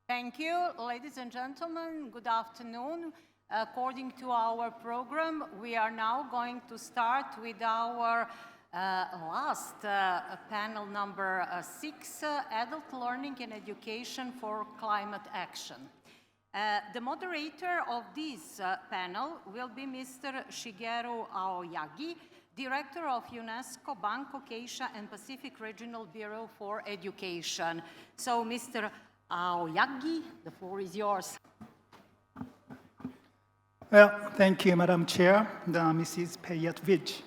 Thank you, ladies and gentlemen. Good afternoon. According to our program, we are now going to start with our last panel number 6, Adult Learning and Education for Climate Action. The moderator of this panel will be Mr. Shigeru Aoyagi, Director of Unesco Bangkok, Asia and Pacific Regional Bureau for Education. So, Mr. Aoyagi, the floor is yours. Well, thank you, Madam Chair, Mrs. Payat-Vidge.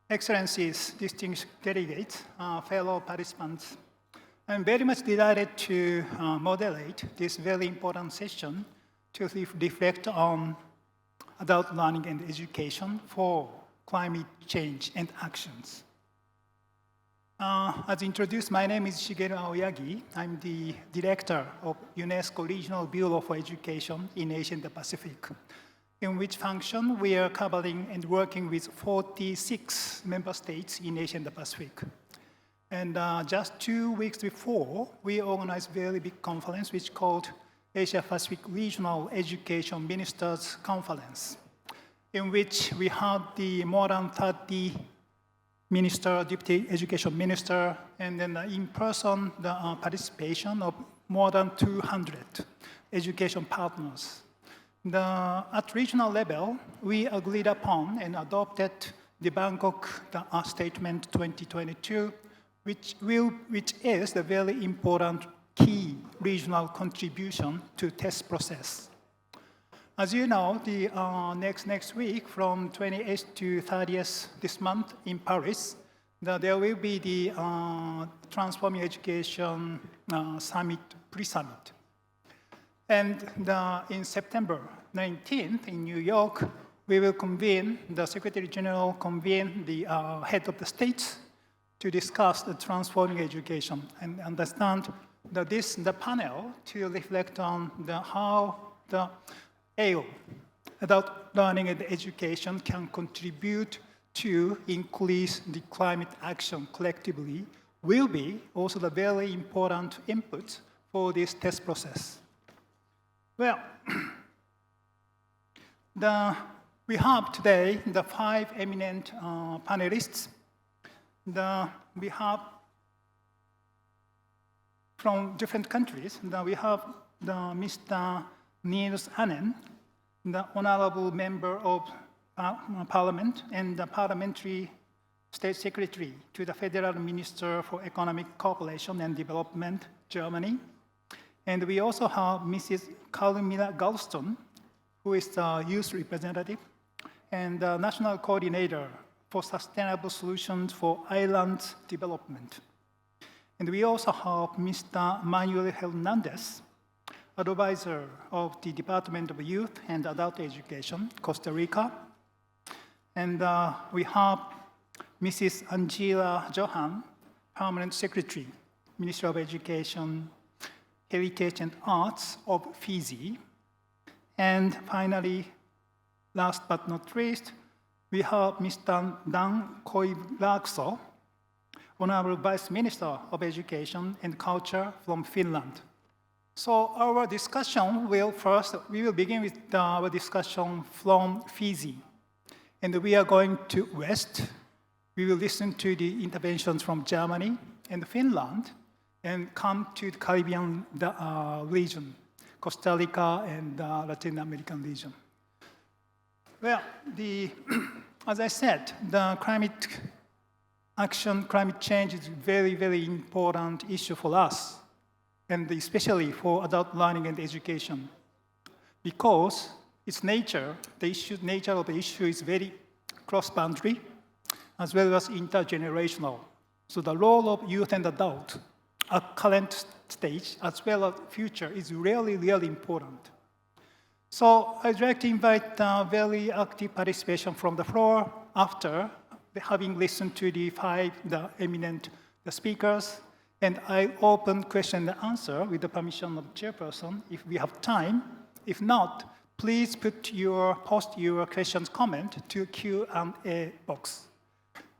Excellencies, distinguished delegates, fellow participants, I'm very much delighted to moderate this very important session to reflect on adult learning and education for climate change and actions. As introduced, my name is Shigeru Aoyagi. I'm the director of UNESCO Regional Bureau for Education in Asia and the Pacific, in which function we are covering and working with 46 member states in Asia and the Pacific. And just 2 weeks before, we organized a very big conference which called Asia Pacific Regional Education Ministers Conference, in which we had the more than 30 minister, deputy education minister, and then in person the participation of more than 200 education partners. At regional level, we agreed upon and adopted the Bangkok Statement 2022, which is the very important key regional contribution to test process. As you know, the next week, from 28th to 30th this month in Paris, there will be the Transforming Education Summit, pre-summit. And in September 19th in New York, we will convene, the Secretary General convene the head of the states to discuss the transforming education and understand the panel to reflect on how the AO, adult learning and education, can contribute to increase the climate action collectively, will be also the very important input for this test process. Well, we have today the 5 eminent panelists. We have from different countries. We have Mr. Niels Annen, the Honorable Member of Parliament and the Parliamentary State Secretary to the Federal Minister for Economic Cooperation and Development, Germany. And we also have Mrs. Curmira Gulston, who is the Youth Representative and the National Coordinator for Sustainable Solutions for Island Development. And we also have Mr. Manuel Hernandez, Advisor of the Department of Youth and Adult Education, Costa Rica. And we have Mrs. Angela Johan, Permanent Secretary, Ministry of Education, Heritage and Arts of Fiji. And finally, last but not least, we have Mr. Dan Koivuokso, Honorable Vice Minister of Education and Culture from Finland. So our discussion we will begin with our discussion from Fiji. And we are going to West. We will listen to the interventions from Germany and Finland and come to the Caribbean region, Costa Rica and Latin American region. Well, as I said, the climate action, climate change is a very, very important issue for us, and especially for adult learning and education, because its nature, nature of the issue is very cross-boundary, as well as intergenerational. So the role of youth and adult at current stage, as well as future, is really, really important. So I'd like to invite very active participation from the floor after having listened to the eminent speakers. And I open question and answer with the permission of the chairperson if we have time. If not, please post your questions, comment to Q&A box.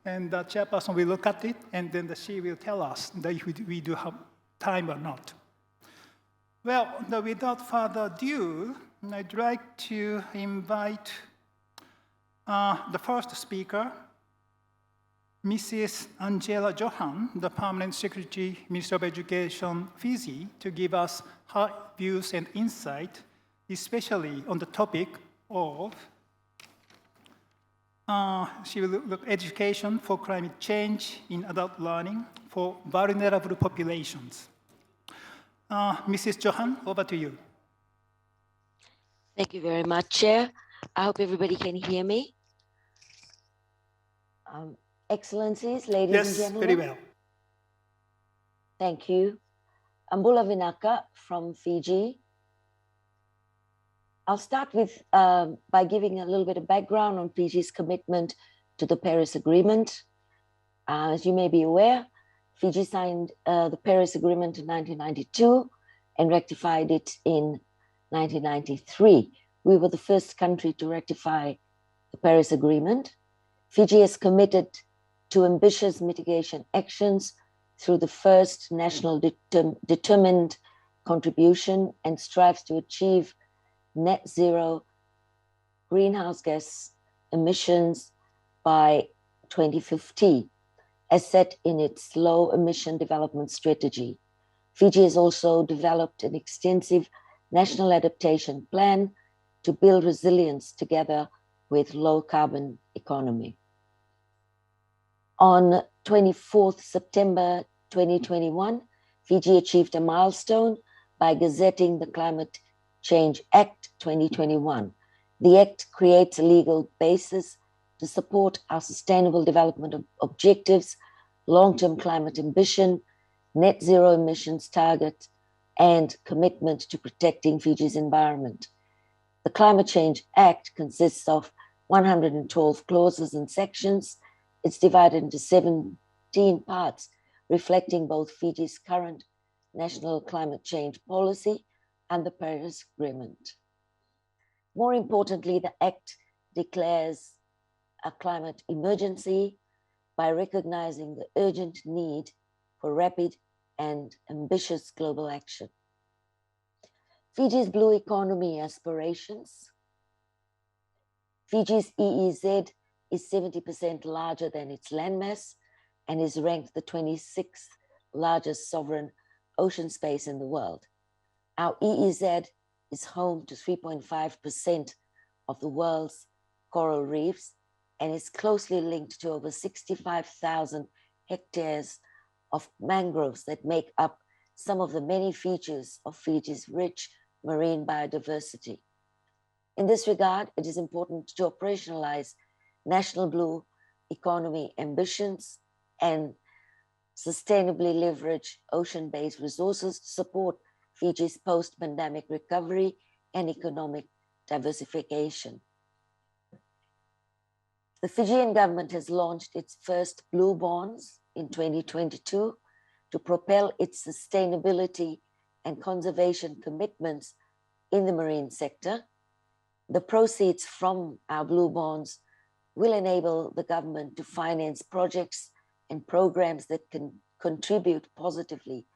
And the chairperson will look at it, and then she will tell us if we do have time or not. Well, without further ado, I'd like to invite the first speaker, Mrs. Angela Johan, the Permanent Secretary, Minister of Education, Fiji, to give us her views and insight, especially on the topic of she will look education for climate change in adult learning for vulnerable populations. Mrs. Johan, over to you. Thank you very much, Chair. I hope everybody can hear me. Excellencies, ladies and gentlemen. Yes, very well. Thank you. Ambula Vinaka from Fiji. I'll start with by giving a little bit of background on Fiji's commitment to the Paris Agreement. As you may be aware, Fiji signed the Paris Agreement in 1992 and rectified it in 1993. We were the first country to rectify the Paris Agreement. Fiji is committed to ambitious mitigation actions through the first national determined contribution and strives to achieve net zero greenhouse gas emissions by 2050, as set in its low emission development strategy. Fiji has also developed an extensive national adaptation plan to build resilience together with low carbon economy. On 24th September 2021, Fiji achieved a milestone by gazetting the Climate Change Act 2021. The Act creates a legal basis to support our sustainable development objectives, long-term climate ambition, net zero emissions target, and commitment to protecting Fiji's environment. The Climate Change Act consists of 112 clauses and sections. It's divided into 17 parts, reflecting both Fiji's current national climate change policy and the Paris Agreement. More importantly, the Act declares a climate emergency by recognizing the urgent need for rapid and ambitious global action. Fiji's blue economy aspirations. Fiji's EEZ is 70% larger than its landmass and is ranked the 26th largest sovereign ocean space in the world. Our EEZ is home to 3.5% of the world's coral reefs and is closely linked to over 65,000 hectares of mangroves that make up some of the many features of Fiji's rich marine biodiversity. In this regard, it is important to operationalize national blue economy ambitions and sustainably leverage ocean-based resources to support Fiji's post-pandemic recovery and economic diversification. The Fijian government has launched its first blue bonds in 2022 to propel its sustainability and conservation commitments in the marine sector. The proceeds from our blue bonds will enable the government to finance projects and programs that can contribute positively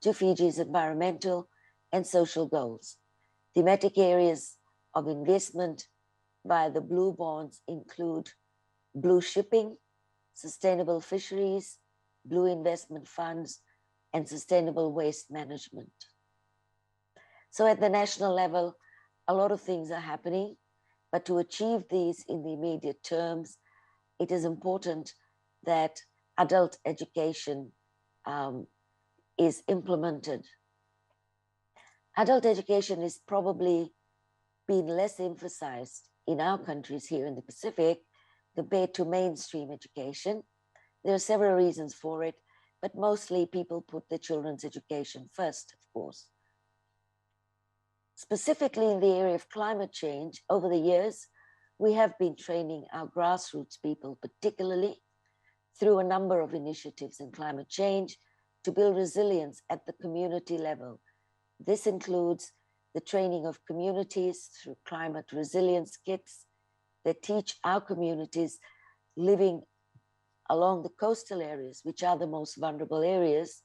to Fiji's environmental and social goals. Thematic areas of investment via the blue bonds include blue shipping, sustainable fisheries, blue investment funds, and sustainable waste management. So at the national level, a lot of things are happening, but to achieve these in the immediate terms, it is important that adult education is implemented. Adult education is probably been less emphasized in our countries here in the Pacific compared to mainstream education. There are several reasons for it, but mostly people put their children's education first, of course. Specifically in the area of climate change, over the years, we have been training our grassroots people, particularly through a number of initiatives in climate change to build resilience at the community level. This includes the training of communities through climate resilience kits that teach our communities living along the coastal areas, which are the most vulnerable areas,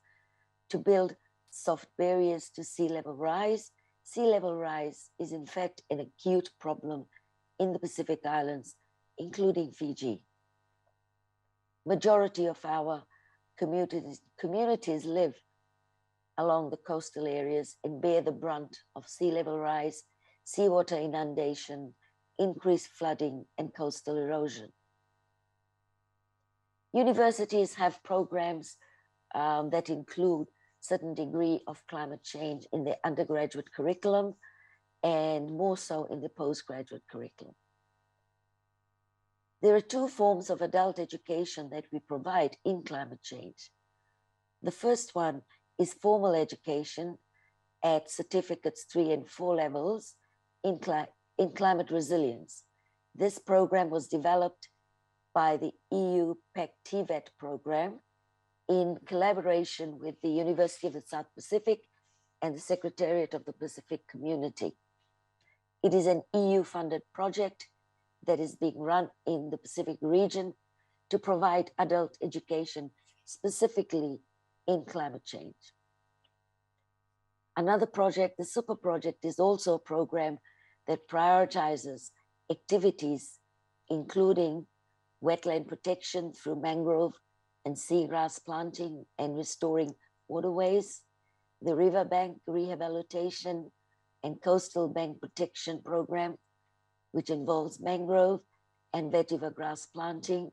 to build soft barriers to sea level rise. Sea level rise is in fact an acute problem in the Pacific Islands, including Fiji. Majority of our communities live along the coastal areas and bear the brunt of sea level rise, seawater inundation, increased flooding, and coastal erosion. Universities have programs that include certain degree of climate change in the undergraduate curriculum and more so in the postgraduate curriculum. There are two forms of adult education that we provide in climate change. The first one is formal education at certificates 3 and 4 levels in climate resilience. This program was developed by the EU PEC TVET program in collaboration with the University of the South Pacific and the Secretariat of the Pacific Community. It is an EU-funded project that is being run in the Pacific region to provide adult education specifically in climate change. Another project, the Super Project, is also a program that prioritizes activities including wetland protection through mangrove and seagrass planting and restoring waterways, the riverbank rehabilitation and coastal bank protection program, which involves mangrove and vetiver grass planting,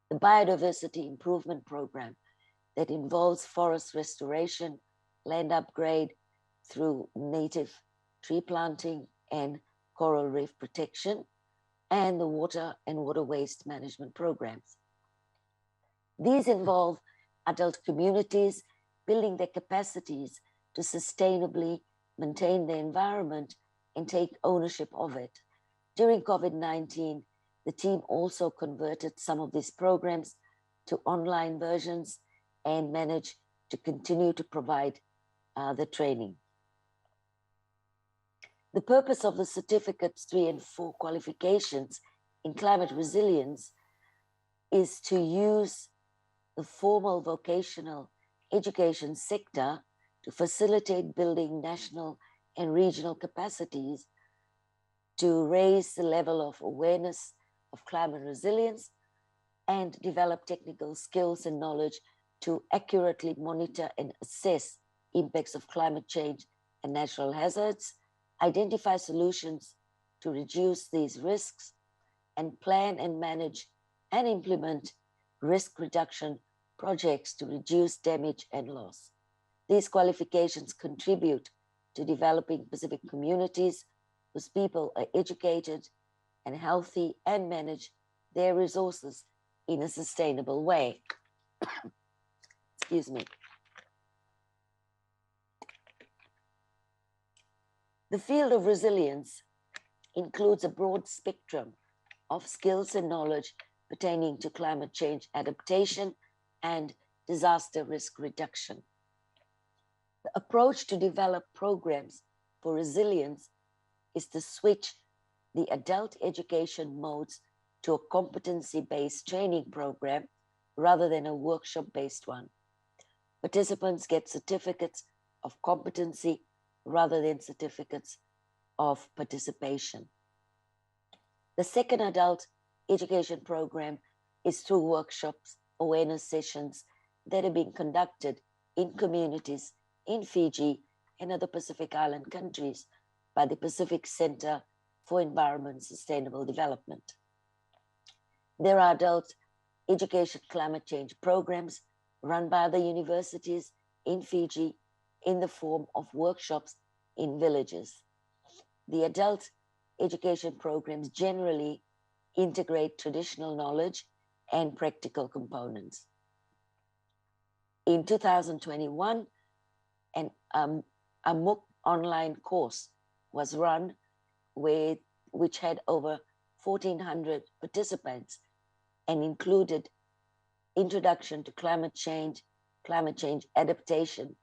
the biodiversity improvement program that involves forest restoration, land upgrade through native tree planting and coral reef protection, and the water and water waste management programs. These involve adult communities building their capacities to sustainably maintain the environment and take ownership of it. During COVID-19, the team also converted some of these programs to online versions and managed to continue to provide the training. The purpose of the certificates 3 and 4 qualifications in climate resilience is to use the formal vocational education sector to facilitate building national and regional capacities to raise the level of awareness of climate resilience and develop technical skills and knowledge to accurately monitor and assess impacts of climate change and natural hazards, identify solutions to reduce these risks, and plan and manage and implement risk reduction projects to reduce damage and loss. These qualifications contribute to developing Pacific communities whose people are educated and healthy and manage their resources in a sustainable way. Excuse me. The field of resilience includes a broad spectrum of skills and knowledge pertaining to climate change adaptation and disaster risk reduction. The approach to develop programs for resilience is to switch the adult education modes to a competency-based training program rather than a workshop-based one. Participants get certificates of competency rather than certificates of participation. The second adult education program is through workshops, awareness sessions that are being conducted in communities in Fiji and other Pacific Island countries by the Pacific Center for Environment and Sustainable Development. There are adult education climate change programs run by the universities in Fiji in the form of workshops in villages. The adult education programs generally integrate traditional knowledge and practical components. In 2021, a MOOC online course was run which had over 1,400 participants and included introduction to climate change adaptation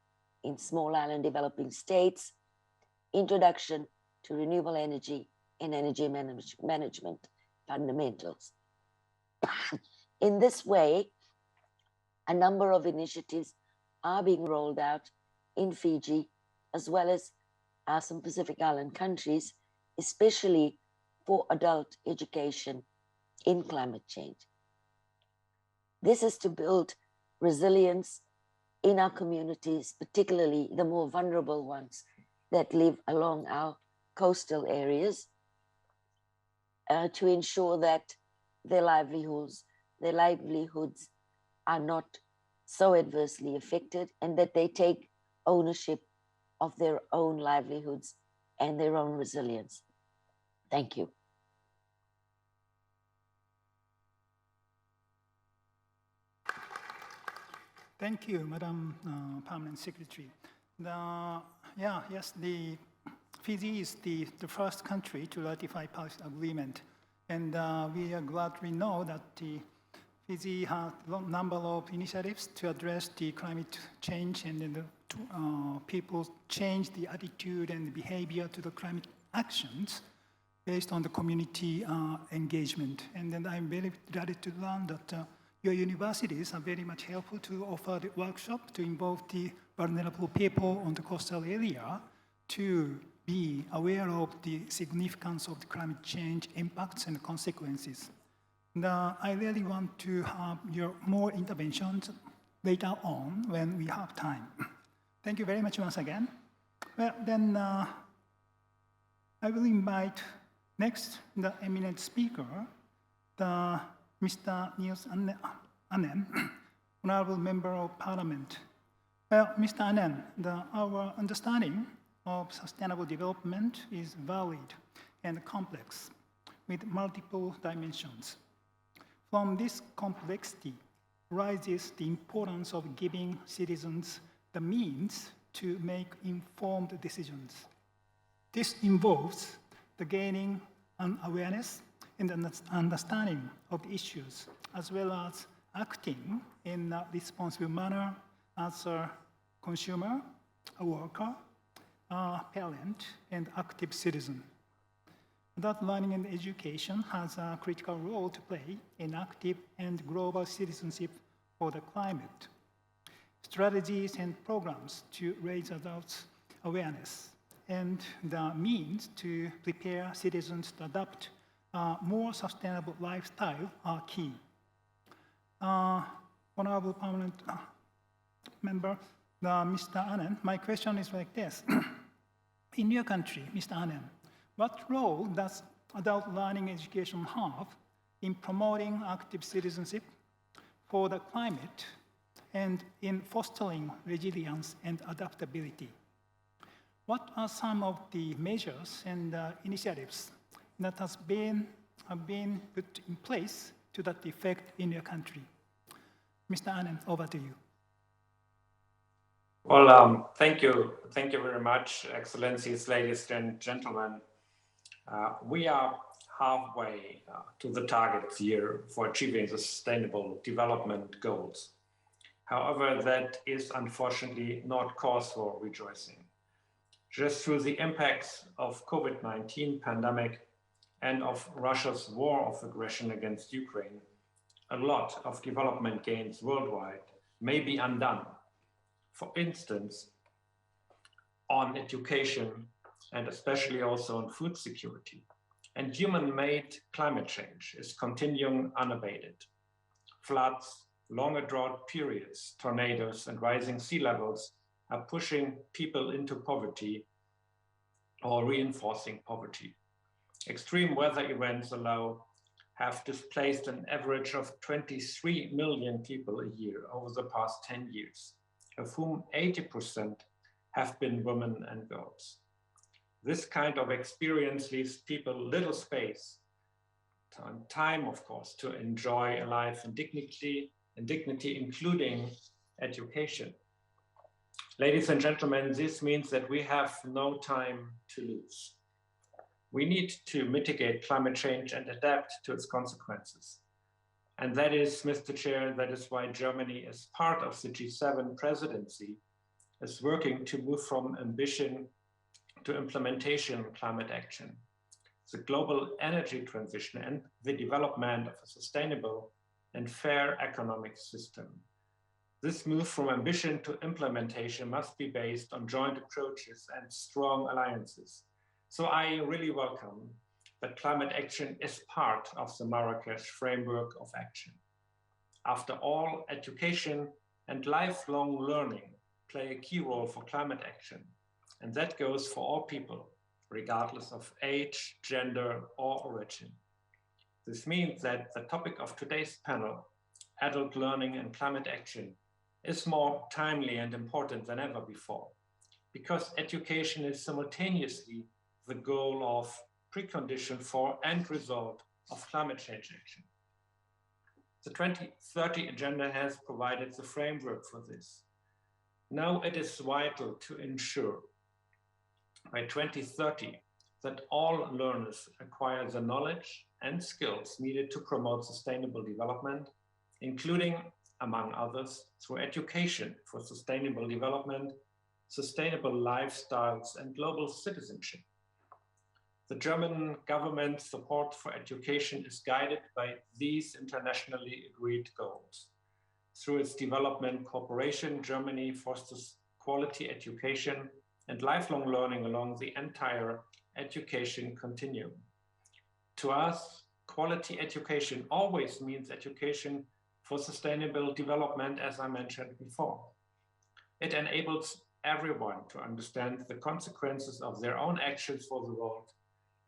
in small island developing states, introduction to renewable energy and energy management fundamentals. In this way, a number of initiatives are being rolled out in Fiji, as well as some Pacific Island countries, especially for adult education in climate change. This is to build resilience in our communities, particularly the more vulnerable ones that live along our coastal areas, to ensure that their livelihoods are not so adversely affected, and that they take ownership of their own livelihoods and their own resilience. Thank you. Thank you, Madam Permanent Secretary. Fiji is the first country to ratify Paris Agreement, and we are glad we know that Fiji has a number of initiatives to address the climate change, and then people change the attitude and behavior to the climate actions based on the community engagement. And then I'm very glad to learn that your universities are very much helpful to offer the workshop to involve the vulnerable people on the coastal area to be aware of the significance of the climate change impacts and consequences. And, I really want to have your more interventions later on when we have time. Thank you very much once again. Well, then I will invite next the eminent speaker, Mr. Niels Annen, Honorable Member of Parliament. Well, Mr. Annen, our understanding of sustainable development is varied and complex with multiple dimensions. From this complexity rises the importance of giving citizens the means to make informed decisions. This involves the gaining an awareness and an understanding of the issues, as well as acting in a responsible manner as a consumer, a worker, a parent, and active citizen. That learning and education has a critical role to play in active and global citizenship for the climate. Strategies and programs to raise adults' awareness and the means to prepare citizens to adopt a more sustainable lifestyle are key. Honorable Permanent Member, Mr. Annen, my question is like this. In your country, Mr. Annen, what role does adult learning education have in promoting active citizenship for the climate and in fostering resilience and adaptability? What are some of the measures and initiatives that have been put in place to that effect in your country? Mr. Annen, over to you. Well, thank you very much, Excellencies, ladies and gentlemen. We are halfway to the target year for achieving the Sustainable Development Goals. However, that is unfortunately not cause for rejoicing. Just through the impacts of COVID-19 pandemic and of Russia's war of aggression against Ukraine, a lot of development gains worldwide may be undone. For instance, on education and especially also on food security. And human-made climate change is continuing unabated. Floods, longer drought periods, tornadoes, and rising sea levels are pushing people into poverty or reinforcing poverty. Extreme weather events have displaced an average of 23 million people a year over the past 10 years, of whom 80% have been women and girls. This kind of experience leaves people little space and time, of course, to enjoy a life in dignity, including education. Ladies and gentlemen, this means that we have no time to lose. We need to mitigate climate change and adapt to its consequences. And that is, Mr. Chair, that is why Germany, as part of the G7 presidency, is working to move from ambition to implementation climate action. The global energy transition and the development of a sustainable and fair economic system. This move from ambition to implementation must be based on joint approaches and strong alliances. So I really welcome that climate action is part of the Marrakesh framework of action. After all, education and lifelong learning play a key role for climate action, and that goes for all people, regardless of age, gender, or origin. This means that the topic of today's panel, adult learning and climate action, is more timely and important than ever before, because education is simultaneously the goal of, precondition for, and result of climate change action. The 2030 Agenda has provided the framework for this. Now it is vital to ensure by 2030 that all learners acquire the knowledge and skills needed to promote sustainable development, including, among others, through education for sustainable development, sustainable lifestyles, and global citizenship. The German government's support for education is guided by these internationally agreed goals. Through its development cooperation, Germany fosters quality education and lifelong learning along the entire education continuum. To us, quality education always means education for sustainable development, as I mentioned before. It enables everyone to understand the consequences of their own actions for the world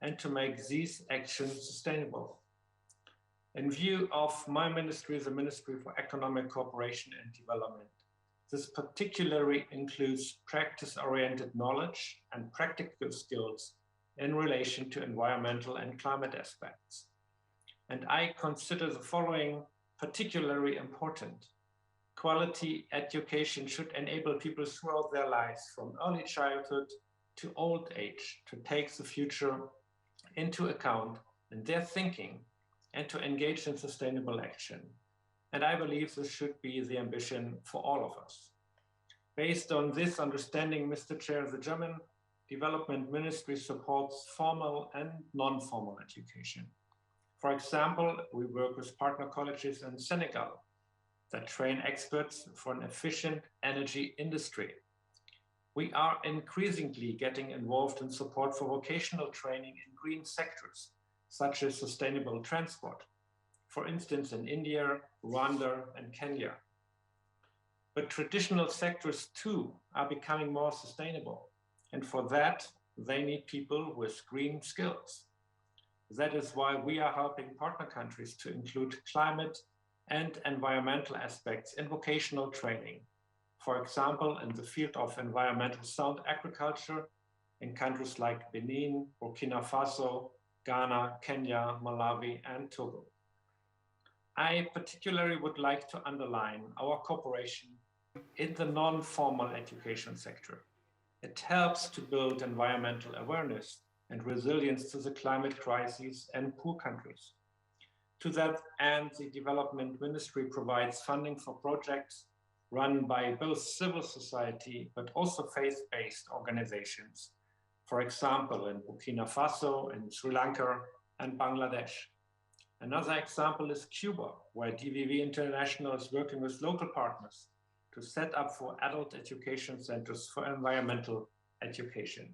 and to make these actions sustainable. In view of my ministry, the Ministry for Economic Cooperation and Development, this particularly includes practice-oriented knowledge and practical skills in relation to environmental and climate aspects. And I consider the following particularly important. Quality education should enable people throughout their lives, from early childhood to old age, to take the future into account in their thinking and to engage in sustainable action. And I believe this should be the ambition for all of us. Based on this understanding, Mr. Chair, the German Development Ministry supports formal and non-formal education. For example, we work with partner colleges in Senegal that train experts for an efficient energy industry. We are increasingly getting involved in support for vocational training in green sectors, such as sustainable transport, for instance, in India, Rwanda, and Kenya. But traditional sectors too are becoming more sustainable. And for that, they need people with green skills. That is why we are helping partner countries to include climate and environmental aspects in vocational training. For example, in the field of environmental sound agriculture in countries like Benin, Burkina Faso, Ghana, Kenya, Malawi, and Togo. I particularly would like to underline our cooperation in the non-formal education sector. It helps to build environmental awareness and resilience to the climate crisis in poor countries. To that end, the Development Ministry provides funding for projects run by both civil society, but also faith-based organizations. For example, in Burkina Faso, in Sri Lanka, and Bangladesh. Another example is Cuba, where DVV International is working with local partners to set up for adult education centers for environmental education.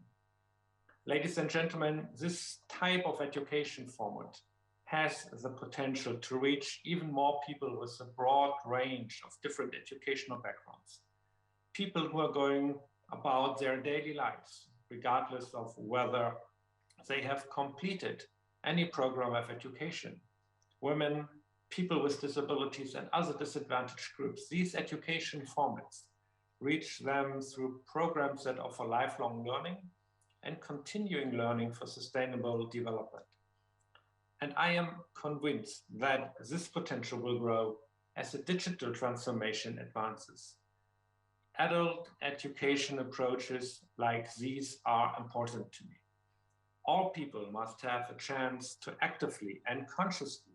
Ladies and gentlemen, this type of education format has the potential to reach even more people with a broad range of different educational backgrounds. People who are going about their daily lives, regardless of whether they have completed any program of education. Women, people with disabilities, and other disadvantaged groups. These education formats reach them through programs that offer lifelong learning and continuing learning for sustainable development. And I am convinced that this potential will grow as the digital transformation advances. Adult education approaches like these are important to me. All people must have a chance to actively and consciously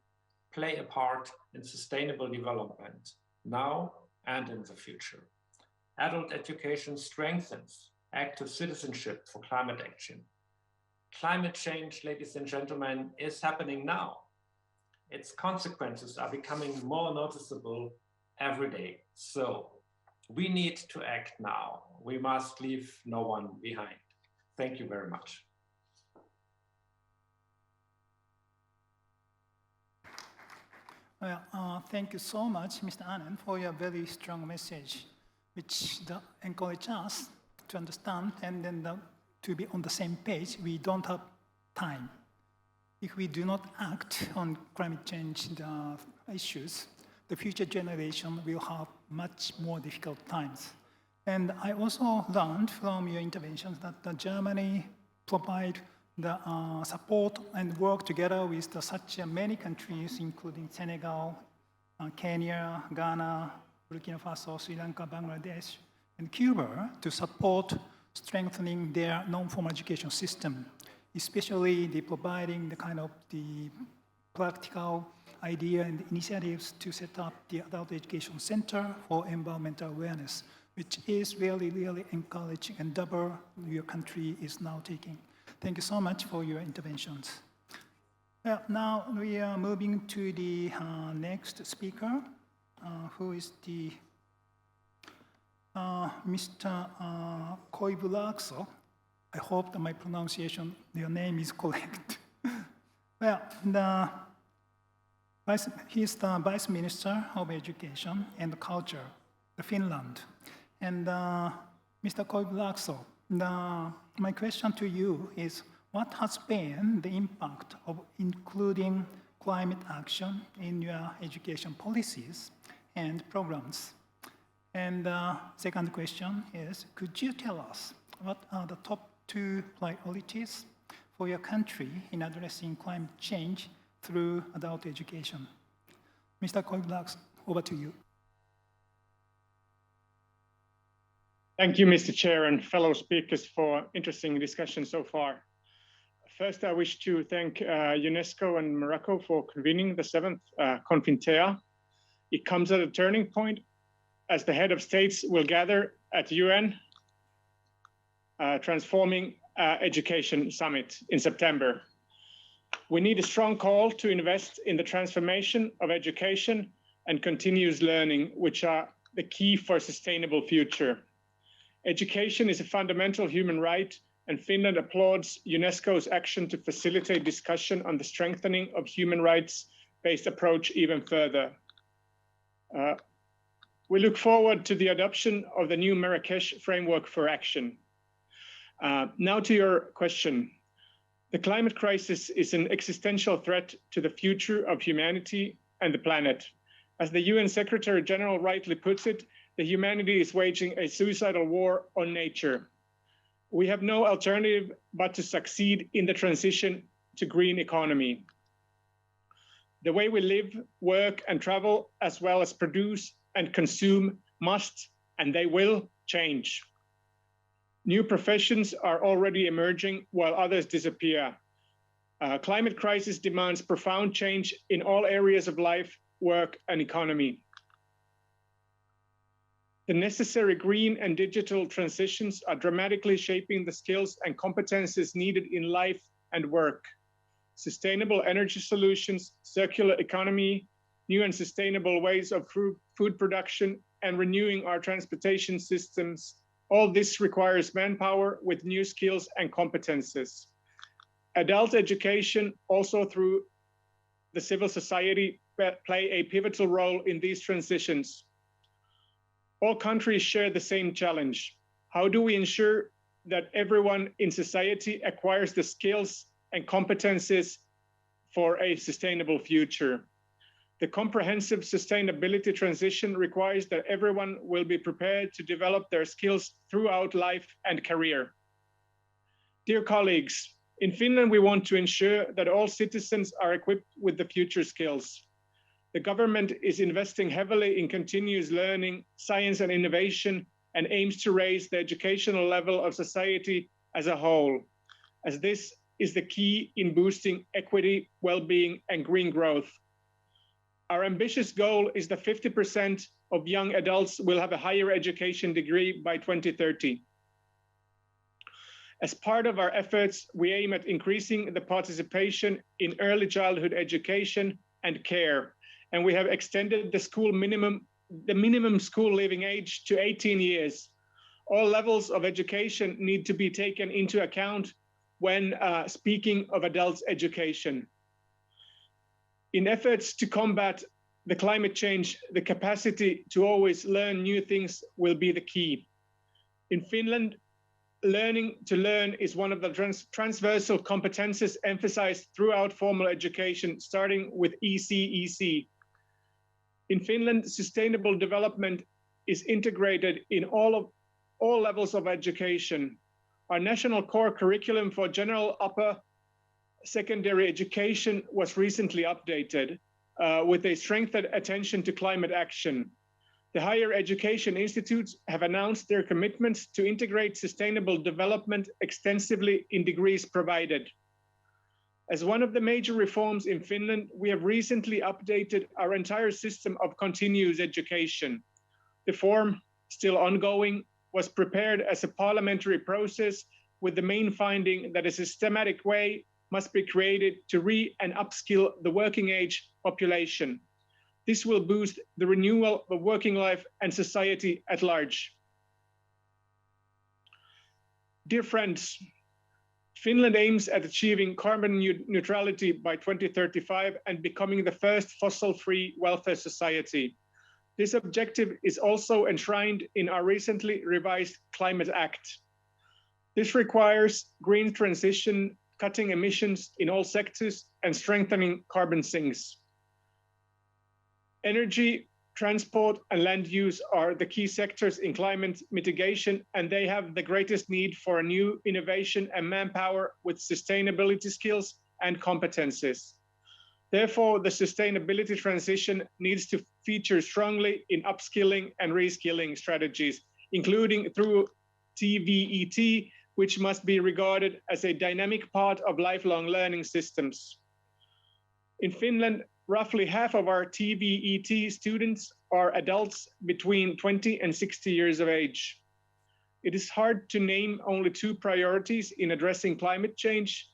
play a part in sustainable development now and in the future. Adult education strengthens active citizenship for climate action. Climate change, ladies and gentlemen, is happening now. Its consequences are becoming more noticeable every day. So we need to act now. We must leave no one behind. Thank you very much. Well, thank you so much, Mr. Annen, for your very strong message, which encourages us to understand and then to be on the same page. We don't have time. If we do not act on climate change issues, the future generation will have much more difficult times. And I also learned from your interventions that Germany provide the support and work together with such many countries, including Senegal, Kenya, Ghana, Burkina Faso, Sri Lanka, Bangladesh, and Cuba to support strengthening their non-formal education system, especially providing the kind of the practical idea and initiatives to set up the Adult Education Center for Environmental Awareness, which is really, really encouraging and double your country is now taking. Thank you so much for your interventions. Well, now we are moving to the next speaker, who is the Mr. Koivu. I hope that my pronunciation, your name is correct. Well, he's the Vice Minister of Education and Culture, Finland. And Mr. Koivu, my question to you is, what has been the impact of including climate action in your education policies and programs? And second question is, could you tell us what are the top 2 priorities for your country in addressing climate change through adult education? Mr. Koivu, over to you. Thank you, Mr. Chair and fellow speakers for interesting discussion so far. First, I wish to thank UNESCO and Morocco for convening the 7th CONFINTEA. It comes at a turning point as the head of states will gather at the UN Transforming Education Summit in September. We need a strong call to invest in the transformation of education and continuous learning, which are the key for a sustainable future. Education is a fundamental human right, and Finland applauds UNESCO's action to facilitate discussion on the strengthening of human rights-based approach even further. We look forward to the adoption of the new Marrakesh Framework for Action. Now to your question. The climate crisis is an existential threat to the future of humanity and the planet. As the UN Secretary General rightly puts it, the humanity is waging a suicidal war on nature. We have no alternative but to succeed in the transition to green economy. The way we live, work, and travel, as well as produce and consume, must and they will change. New professions are already emerging while others disappear. Climate crisis demands profound change in all areas of life, work, and economy. The necessary green and digital transitions are dramatically shaping the skills and competences needed in life and work. Sustainable energy solutions, circular economy, new and sustainable ways of food production, and renewing our transportation systems, all this requires manpower with new skills and competences. Adult education, also through the civil society, play a pivotal role in these transitions. All countries share the same challenge. How do we ensure that everyone in society acquires the skills and competences for a sustainable future? The comprehensive sustainability transition requires that everyone will be prepared to develop their skills throughout life and career. Dear colleagues, in Finland, we want to ensure that all citizens are equipped with the future skills. The government is investing heavily in continuous learning, science and innovation, and aims to raise the educational level of society as a whole, as this is the key in boosting equity, well-being, and green growth. Our ambitious goal is that 50% of young adults will have a higher education degree by 2030. As part of our efforts, we aim at increasing the participation in early childhood education and care, and we have extended the school minimum the minimum school leaving age to 18 years. All levels of education need to be taken into account when speaking of adults' education. In efforts to combat the climate change, the capacity to always learn new things will be the key. In Finland, learning to learn is one of the transversal competences emphasized throughout formal education, starting with ECEC. In Finland, sustainable development is integrated in all levels of education. Our national core curriculum for general upper secondary education was recently updated with a strengthened attention to climate action. The higher education institutes have announced their commitments to integrate sustainable development extensively in degrees provided. As one of the major reforms in Finland, we have recently updated our entire system of continuous education. The form, still ongoing, was prepared as a parliamentary process with the main finding that a systematic way must be created to and upskill the working age population. This will boost the renewal of working life and society at large. Dear friends, Finland aims at achieving carbon neutrality by 2035 and becoming the first fossil-free welfare society. This objective is also enshrined in our recently revised Climate Act. This requires green transition, cutting emissions in all sectors, and strengthening carbon sinks. Energy, transport, and land use are the key sectors in climate mitigation, and they have the greatest need for a new innovation and manpower with sustainability skills and competences. Therefore, the sustainability transition needs to feature strongly in upskilling and reskilling strategies, including through TVET, which must be regarded as a dynamic part of lifelong learning systems. In Finland, roughly half of our TVET students are adults between 20 and 60 years of age. It is hard to name only two priorities in addressing climate change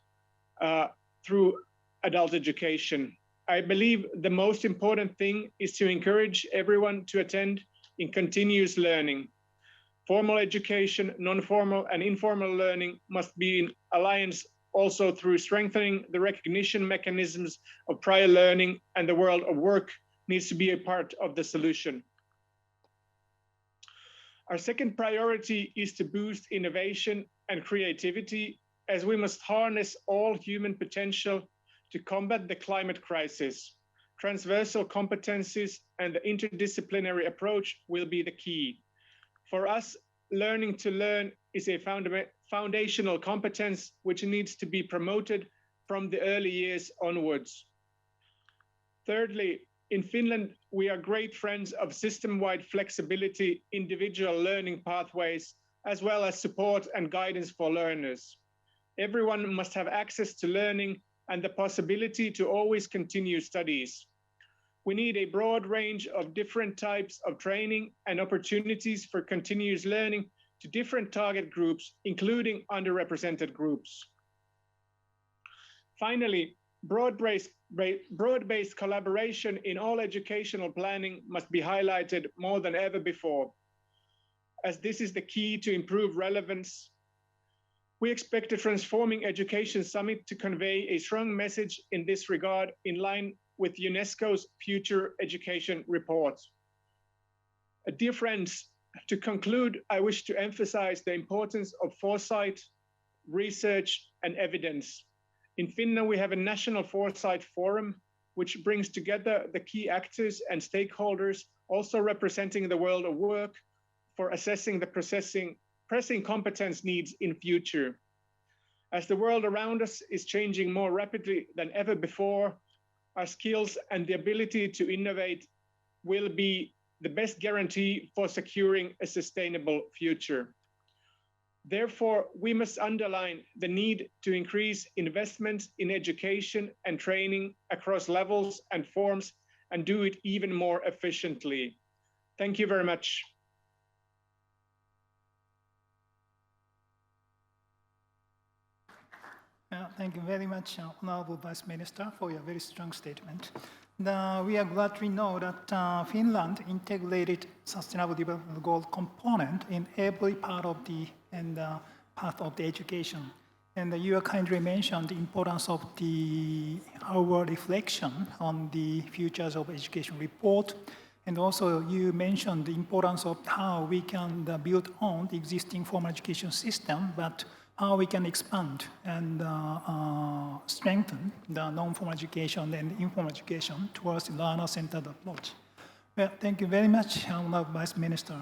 through adult education. I believe the most important thing is to encourage everyone to attend in continuous learning. Formal education, non-formal and informal learning must be in alliance also through strengthening the recognition mechanisms of prior learning, and the world of work needs to be a part of the solution. Our second priority is to boost innovation and creativity, as we must harness all human potential to combat the climate crisis. Transversal competencies and the interdisciplinary approach will be the key. For us, learning to learn is a foundational competence which needs to be promoted from the early years onwards. Thirdly, in Finland, we are great friends of system-wide flexibility, individual learning pathways, as well as support and guidance for learners. Everyone must have access to learning and the possibility to always continue studies. We need a broad range of different types of training and opportunities for continuous learning to different target groups, including underrepresented groups. Finally, broad-based collaboration in all educational planning must be highlighted more than ever before, as this is the key to improve relevance. We expect the Transforming Education Summit to convey a strong message in this regard, in line with UNESCO's Future Education Report. Dear friends, to conclude, I wish to emphasize the importance of foresight, research, and evidence. In Finland, we have a National Foresight Forum, which brings together the key actors and stakeholders, also representing the world of work, for assessing the pressing competence needs in future. As the world around us is changing more rapidly than ever before, our skills and the ability to innovate will be the best guarantee for securing a sustainable future. Therefore, we must underline the need to increase investments in education and training across levels and forms, and do it even more efficiently. Thank you very much. Thank you very much, Honorable Vice Minister, for your very strong statement. We are glad to know that Finland integrated Sustainable Development Goal component in every part of the path of the education. And you kindly mentioned the importance of our reflection on the Futures of Education report. And also you mentioned the importance of how we can build on the existing formal education system, but how we can expand and strengthen the non-formal education and informal education towards the learner-centered approach. Well, thank you very much, Honorable Vice Minister.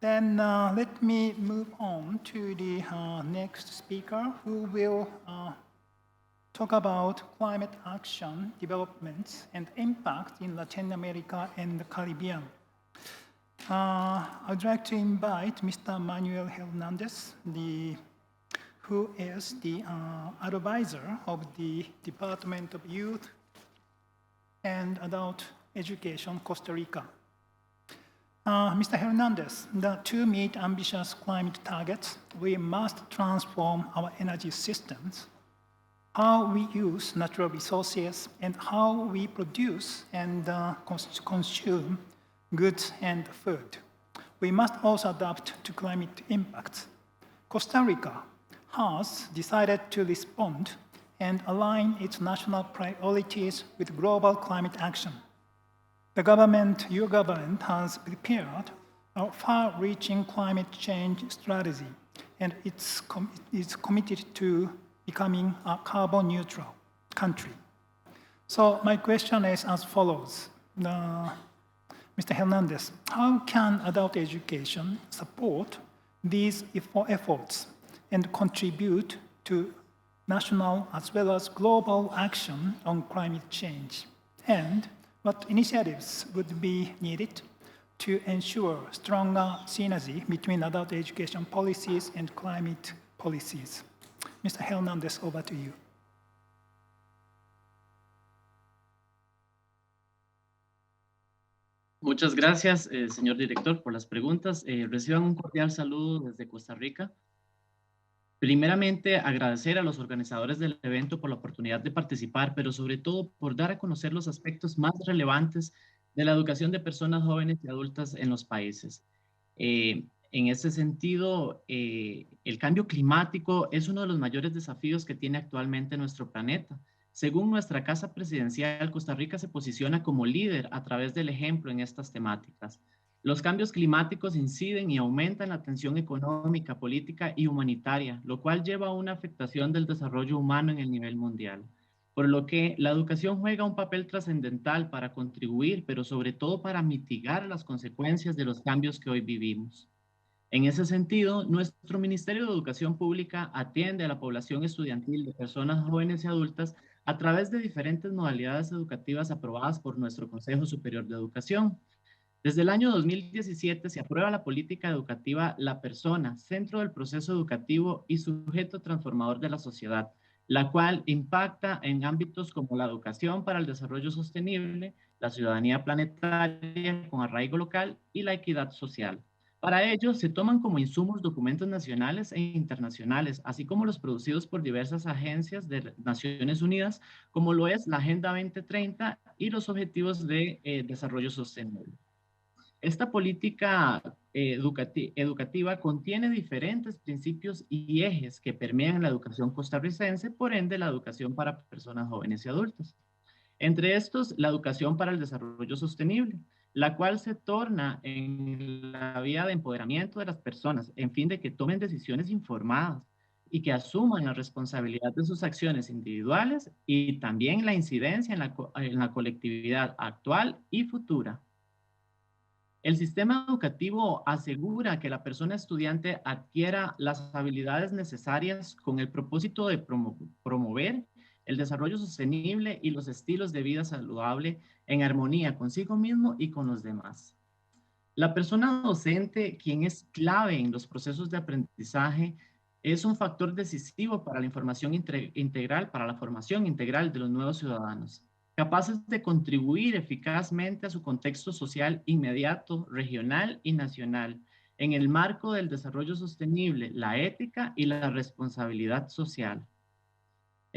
Then let me move on to the next speaker, who will talk about climate action, developments, and impact in Latin America and the Caribbean. I'd like to invite Mr. Manuel Hernandez, who is the advisor of the Department of Youth and Adult Education, Costa Rica. Mr. Hernandez, to meet ambitious climate targets, we must transform our energy systems, how we use natural resources, and how we produce and consume goods and food. We must also adapt to climate impacts. Costa Rica has decided to respond and align its national priorities with global climate action. Your government has prepared a far-reaching climate change strategy, and it's committed to becoming a carbon neutral country. So my question is as follows. Mr. Hernandez, how can adult education support these efforts and contribute to national as well as global action on climate change? And what initiatives would be needed to ensure stronger synergy between adult education policies and climate policies? Mr. Hernandez, over to you. Muchas gracias, señor director, por las preguntas. Reciban un cordial saludo desde Costa Rica. Primeramente, agradecer a los organizadores del evento por la oportunidad de participar, pero sobre todo por dar a conocer los aspectos más relevantes de la educación de personas jóvenes y adultas en los países. En ese sentido, el cambio climático es uno de los mayores desafíos que tiene actualmente nuestro planeta. Según nuestra Casa Presidencial, Costa Rica se posiciona como líder a través del ejemplo en estas temáticas. Los cambios climáticos inciden y aumentan la tensión económica, política y humanitaria, lo cual lleva a una afectación del desarrollo humano en el nivel mundial. Por lo que la educación juega un papel trascendental para contribuir, pero sobre todo para mitigar las consecuencias de los cambios que hoy vivimos. En ese sentido, nuestro Ministerio de Educación Pública atiende a la población estudiantil de personas jóvenes y adultas a través de diferentes modalidades educativas aprobadas por nuestro Consejo Superior de Educación. Desde el año 2017 se aprueba la política educativa La Persona, centro del proceso educativo y sujeto transformador de la sociedad, la cual impacta en ámbitos como la educación para el desarrollo sostenible, la ciudadanía planetaria con arraigo local y la equidad social. Para ello, se toman como insumos documentos nacionales e internacionales, así como los producidos por diversas agencias de Naciones Unidas, como lo es la Agenda 2030 y los Objetivos de Desarrollo Sostenible. Esta política educativa contiene diferentes principios y ejes que permean la educación costarricense, por ende la educación para personas jóvenes y adultas. Entre estos, la educación para el desarrollo sostenible, la cual se torna en la vía de empoderamiento de las personas, en fin de que tomen decisiones informadas y que asuman la responsabilidad de sus acciones individuales y también la incidencia en la colectividad actual y futura. El sistema educativo asegura que la persona estudiante adquiera las habilidades necesarias con el propósito de promover el desarrollo sostenible y los estilos de vida saludable en armonía consigo mismo y con los demás. La persona docente, quien es clave en los procesos de aprendizaje, es un factor decisivo para la información integral, para la formación integral de los nuevos ciudadanos, capaces de contribuir eficazmente a su contexto social inmediato, regional y nacional, en el marco del desarrollo sostenible, la ética y la responsabilidad social.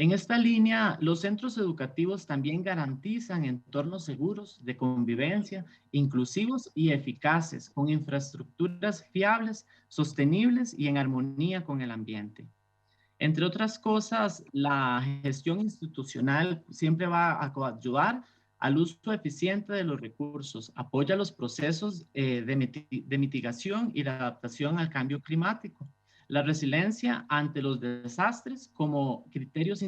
En esta línea, los centros educativos también garantizan entornos seguros de convivencia, inclusivos y eficaces, con infraestructuras fiables, sostenibles y en armonía con el ambiente. Entre otras cosas, la gestión institucional siempre va a ayudar al uso eficiente de los recursos, apoya los procesos de mitigación y la adaptación al cambio climático, la resiliencia ante los desastres como criterios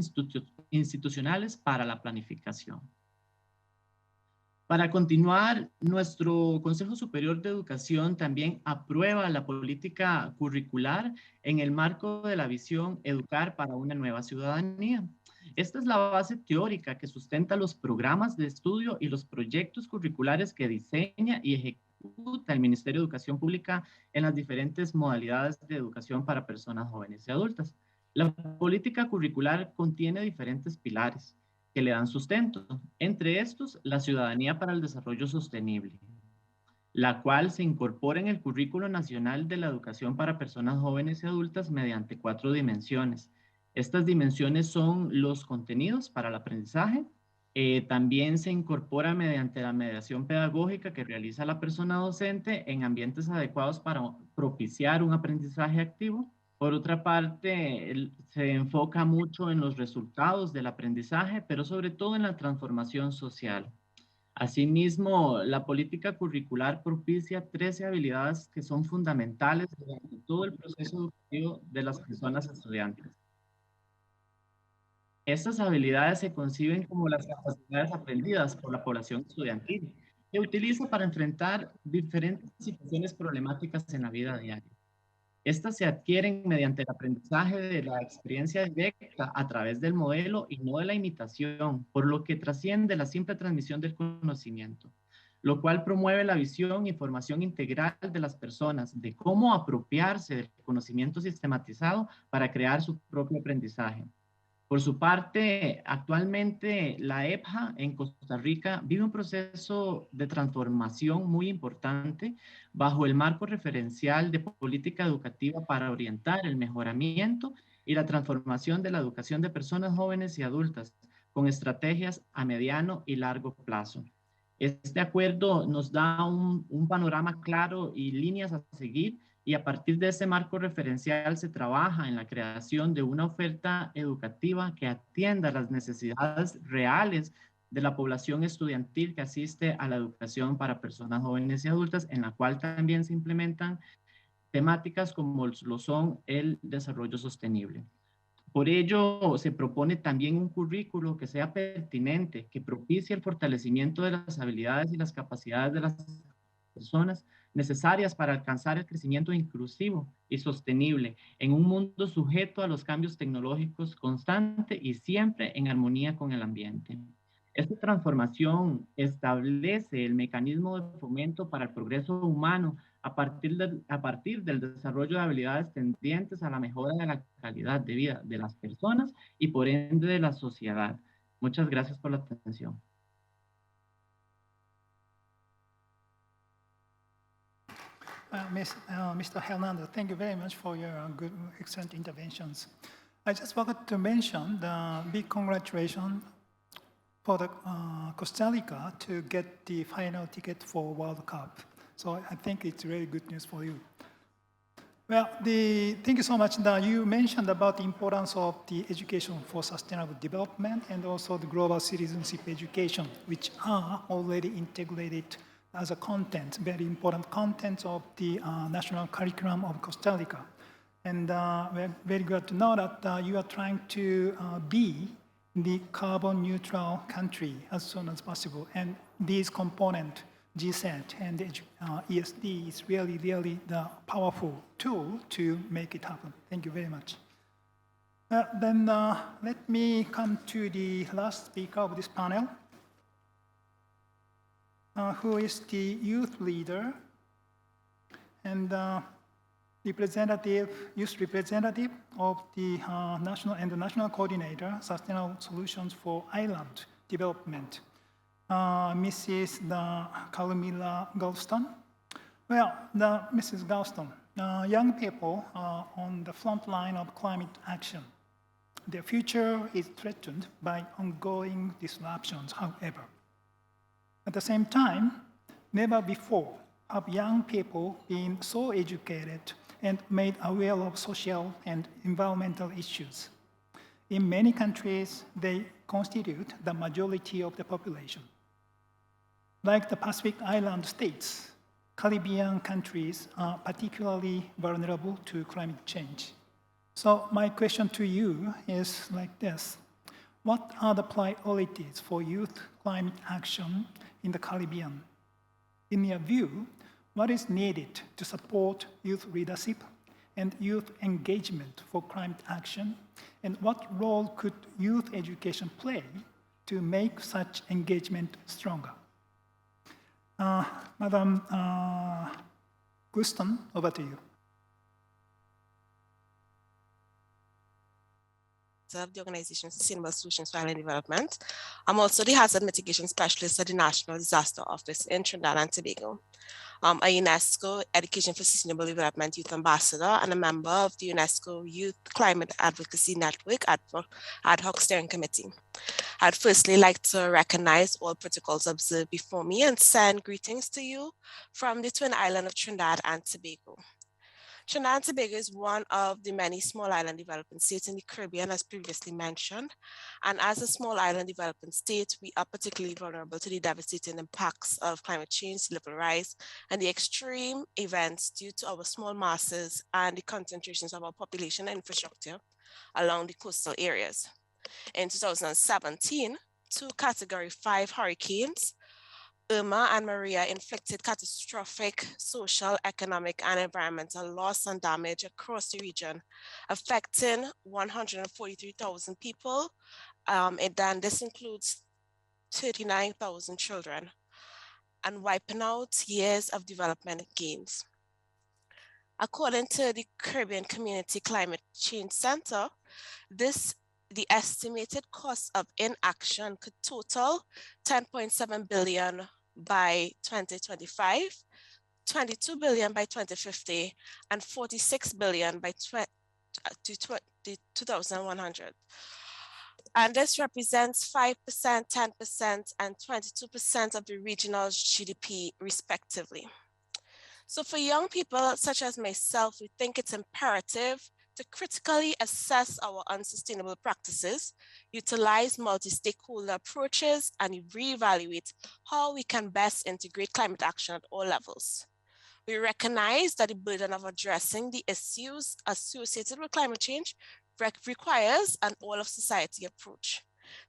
institucionales para la planificación. Para continuar, nuestro Consejo Superior de Educación también aprueba la política curricular en el marco de la visión Educar para una nueva ciudadanía. Esta es la base teórica que sustenta los programas de estudio y los proyectos curriculares que diseña y ejecuta el Ministerio de Educación Pública en las diferentes modalidades de educación para personas jóvenes y adultas. La política curricular contiene diferentes pilares que le dan sustento, entre estos la ciudadanía para el desarrollo sostenible, la cual se incorpora en el currículo nacional de la educación para personas jóvenes y adultas mediante 4 dimensiones. Estas dimensiones son los contenidos para el aprendizaje, también se incorpora mediante la mediación pedagógica que realiza la persona docente en ambientes adecuados para propiciar un aprendizaje activo. Por otra parte, se enfoca mucho en los resultados del aprendizaje, pero sobre todo en la transformación social. Asimismo, la política curricular propicia 13 habilidades que son fundamentales durante todo el proceso educativo de las personas estudiantes. Estas habilidades se conciben como las capacidades aprendidas por la población estudiantil, que utiliza para enfrentar diferentes situaciones problemáticas en la vida diaria. Estas se adquieren mediante el aprendizaje de la experiencia directa a través del modelo y no de la imitación, por lo que trasciende la simple transmisión del conocimiento, lo cual promueve la visión y formación integral de las personas de cómo apropiarse del conocimiento sistematizado para crear su propio aprendizaje. Por su parte, actualmente la EPJA en Costa Rica vive un proceso de transformación muy importante bajo el marco referencial de política educativa para orientar el mejoramiento y la transformación de la educación de personas jóvenes y adultas con estrategias a mediano y largo plazo. Este acuerdo nos da un panorama claro y líneas a seguir, y a partir de ese marco referencial se trabaja en la creación de una oferta educativa que atienda las necesidades reales de la población estudiantil que asiste a la educación para personas jóvenes y adultas, en la cual también se implementan temáticas como lo son el desarrollo sostenible. Por ello, se propone también un currículo que sea pertinente, que propicie el fortalecimiento de las habilidades y las capacidades de las personas necesarias para alcanzar el crecimiento inclusivo y sostenible en un mundo sujeto a los cambios tecnológicos constante y siempre en armonía con el ambiente. Esta transformación establece el mecanismo de fomento para el progreso humano a partir del desarrollo de habilidades tendientes a la mejora de la calidad de vida de las personas y por ende de la sociedad. Muchas gracias por la atención. Mr. Hernando, thank you very much for your good, excellent interventions. I just forgot to mention the big congratulations for the Costa Rica to get the final ticket for World Cup. So I think it's really good news for you. Well, thank you so much. You mentioned about the importance of the education for sustainable development and also the global citizenship education, which are already integrated as a content, very important content of the national curriculum of Costa Rica. And we're very glad to know that you are trying to be the carbon neutral country as soon as possible. And these components, GSET and ESD, is really, really the powerful tool to make it happen. Thank you very much. Then let me come to the last speaker of this panel, who is the youth leader and youth representative of the national coordinator, Sustainable Solutions for Island Development, Mrs. Curmira Gulston. Well, Mrs. Gulston, young people are on the front line of climate action. Their future is threatened by ongoing disruptions, however. At the same time, never before have young people been so educated and made aware of social and environmental issues. In many countries, they constitute the majority of the population. Like the Pacific Island states, Caribbean countries are particularly vulnerable to climate change. So my question to you is like this. What are the priorities for youth climate action in the Caribbean? In your view, what is needed to support youth leadership and youth engagement for climate action? And what role could youth education play to make such engagement stronger? Madam Gulston, over to you. Of the Organization for Sustainable Solutions for Island Development. I'm also the Hazard Mitigation Specialist at the National Disaster Office in Trinidad and Tobago. A UNESCO Education for Sustainable Development Youth Ambassador and a member of the UNESCO Youth Climate Advocacy Network Ad Hoc Steering Committee. I'd firstly like to recognize all protocols observed before me and send greetings to you from the Twin Island of Trinidad and Tobago. Trinidad and Tobago is one of the many small island development states in the Caribbean, as previously mentioned. And as a small island development state, we are particularly vulnerable to the devastating impacts of climate change, sea level rise, and the extreme events due to our small masses and the concentrations of our population and infrastructure along the coastal areas. In 2017, 2 Category 5 hurricanes, Irma and Maria, inflicted catastrophic social, economic, and environmental loss and damage across the region, affecting 143,000 people, and then this includes 39,000 children, and wiping out years of development gains. According to the Caribbean Community Climate Change Center, the estimated cost of inaction could total 10.7 billion by 2025, 22 billion by 2050, and 46 billion by 2100. And this represents 5%, 10%, and 22% of the regional GDP respectively. So for young people such as myself, we think it's imperative to critically assess our unsustainable practices, utilize multi-stakeholder approaches, and reevaluate how we can best integrate climate action at all levels. We recognize that the burden of addressing the issues associated with climate change requires an all-of-society approach.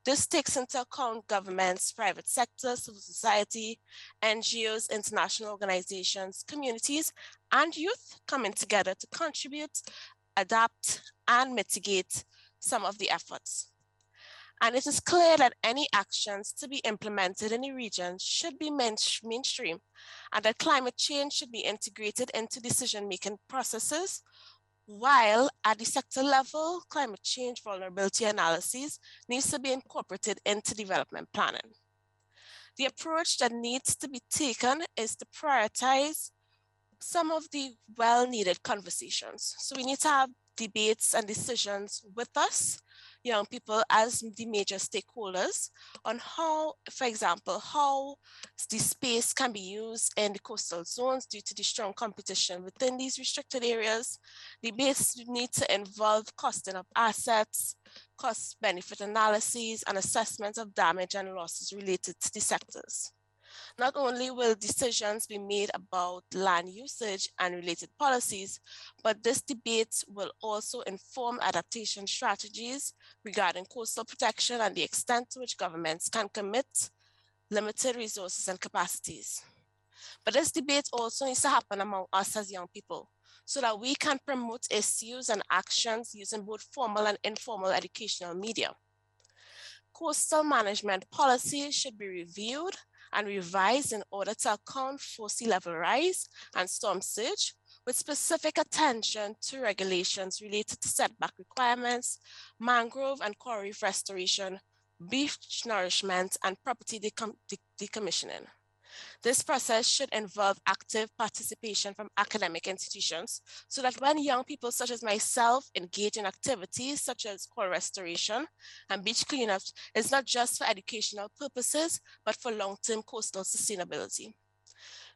This takes into account governments, private sector, civil society, NGOs, international organizations, communities, and youth coming together to contribute, adapt, and mitigate some of the efforts. And it is clear that any actions to be implemented in the region should be mainstream, and that climate change should be integrated into decision-making processes, while at the sector level, climate change vulnerability analysis needs to be incorporated into development planning. The approach that needs to be taken is to prioritize some of the well-needed conversations. So we need to have debates and decisions with us, young people, as the major stakeholders on how, for example, how the space can be used in the coastal zones due to the strong competition within these restricted areas. Debates need to involve costing of assets, cost-benefit analyses, and assessments of damage and losses related to the sectors. Not only will decisions be made about land usage and related policies, but this debate will also inform adaptation strategies regarding coastal protection and the extent to which governments can commit limited resources and capacities. But this debate also needs to happen among us as young people so that we can promote issues and actions using both formal and informal educational media. Coastal management policies should be reviewed and revised in order to account for sea level rise and storm surge, with specific attention to regulations related to setback requirements, mangrove and coral reef restoration, beach nourishment, and property decommissioning. This process should involve active participation from academic institutions so that when young people such as myself engage in activities such as coral restoration and beach cleanups, it's not just for educational purposes, but for long-term coastal sustainability.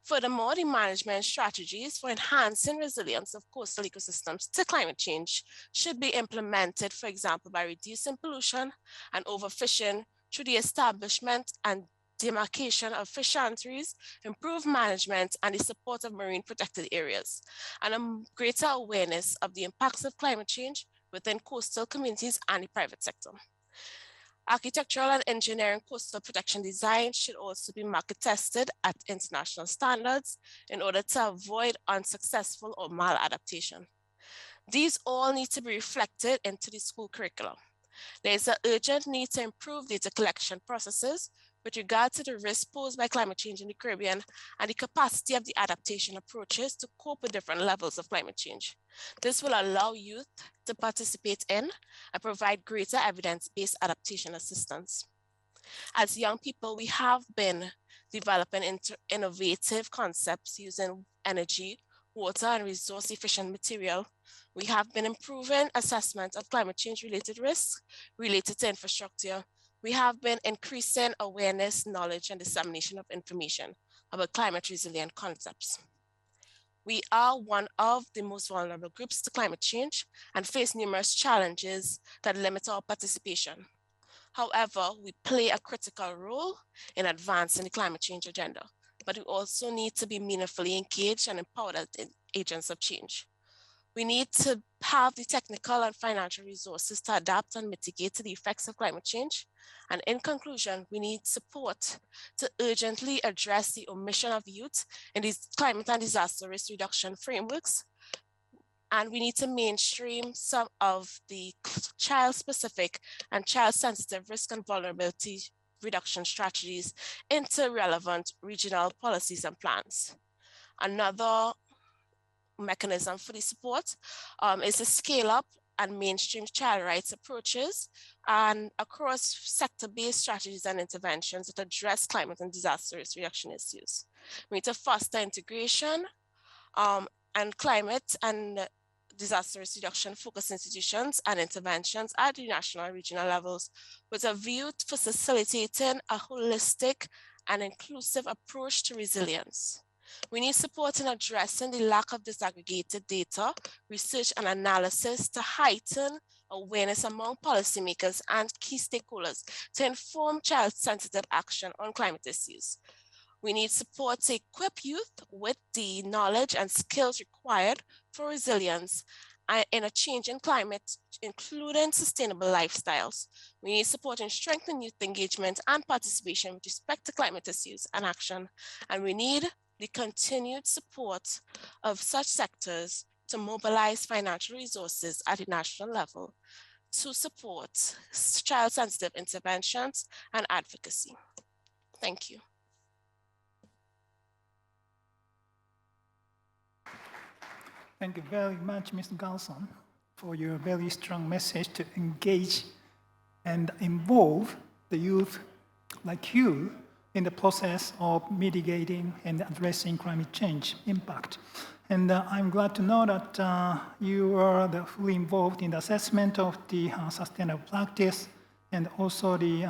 Furthermore, the management strategies for enhancing resilience of coastal ecosystems to climate change should be implemented, for example, by reducing pollution and overfishing through the establishment and demarcation of fisheries, improved management, and the support of marine protected areas, and a greater awareness of the impacts of climate change within coastal communities and the private sector. Architectural and engineering coastal protection design should also be market tested at international standards in order to avoid unsuccessful or maladaptation. These all need to be reflected into the school curriculum. There is an urgent need to improve data collection processes with regard to the risk posed by climate change in the Caribbean and the capacity of the adaptation approaches to cope with different levels of climate change. This will allow youth to participate in and provide greater evidence-based adaptation assistance. As young people, we have been developing innovative concepts using energy, water, and resource-efficient material. We have been improving assessment of climate change-related risks related to infrastructure. We have been increasing awareness, knowledge, and dissemination of information about climate resilient concepts. We are one of the most vulnerable groups to climate change and face numerous challenges that limit our participation. However, we play a critical role in advancing the climate change agenda, but we also need to be meaningfully engaged and empowered as agents of change. We need to have the technical and financial resources to adapt and mitigate the effects of climate change. And in conclusion, we need support to urgently address the omission of youth in these climate and disaster risk reduction frameworks. And we need to mainstream some of the child-specific and child-sensitive risk and vulnerability reduction strategies into relevant regional policies and plans. Another mechanism for the support is to scale up and mainstream child rights approaches and across sector-based strategies and interventions that address climate and disaster risk reduction issues. We need to foster integration and climate and disaster risk reduction focused institutions and interventions at the national and regional levels with a view for facilitating a holistic and inclusive approach to resilience. We need support in addressing the lack of disaggregated data, research, and analysis to heighten awareness among policymakers and key stakeholders to inform child-sensitive action on climate issues. We need support to equip youth with the knowledge and skills required for resilience in a changing climate, including sustainable lifestyles. We need support in strengthening youth engagement and participation with respect to climate issues and action. And we need the continued support of such sectors to mobilize financial resources at the national level to support child-sensitive interventions and advocacy. Thank you. Thank you very much, Mr. Gulston, for your very strong message to engage and involve the youth like you in the process of mitigating and addressing climate change impact. And I'm glad to know that you are fully involved in the assessment of the sustainable practice and also the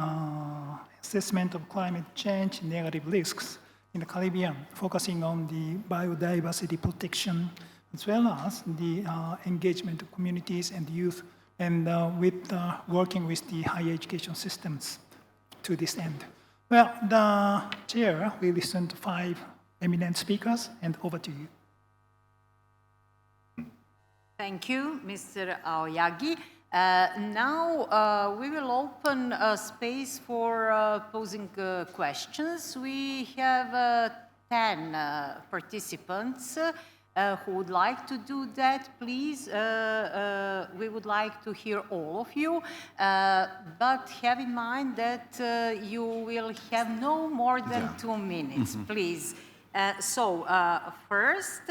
assessment of climate change negative risks in the Caribbean, focusing on the biodiversity protection as well as the engagement of communities and youth, and with working with the higher education systems to this end. Well, the chair will listen to 5 eminent speakers, and over to you. Thank you, Mr. Aoyagi. Now we will open a space for posing questions. We have 10 participants who would like to do that. Please, we would like to hear all of you, but have in mind that you will have no more than 2 minutes, please. First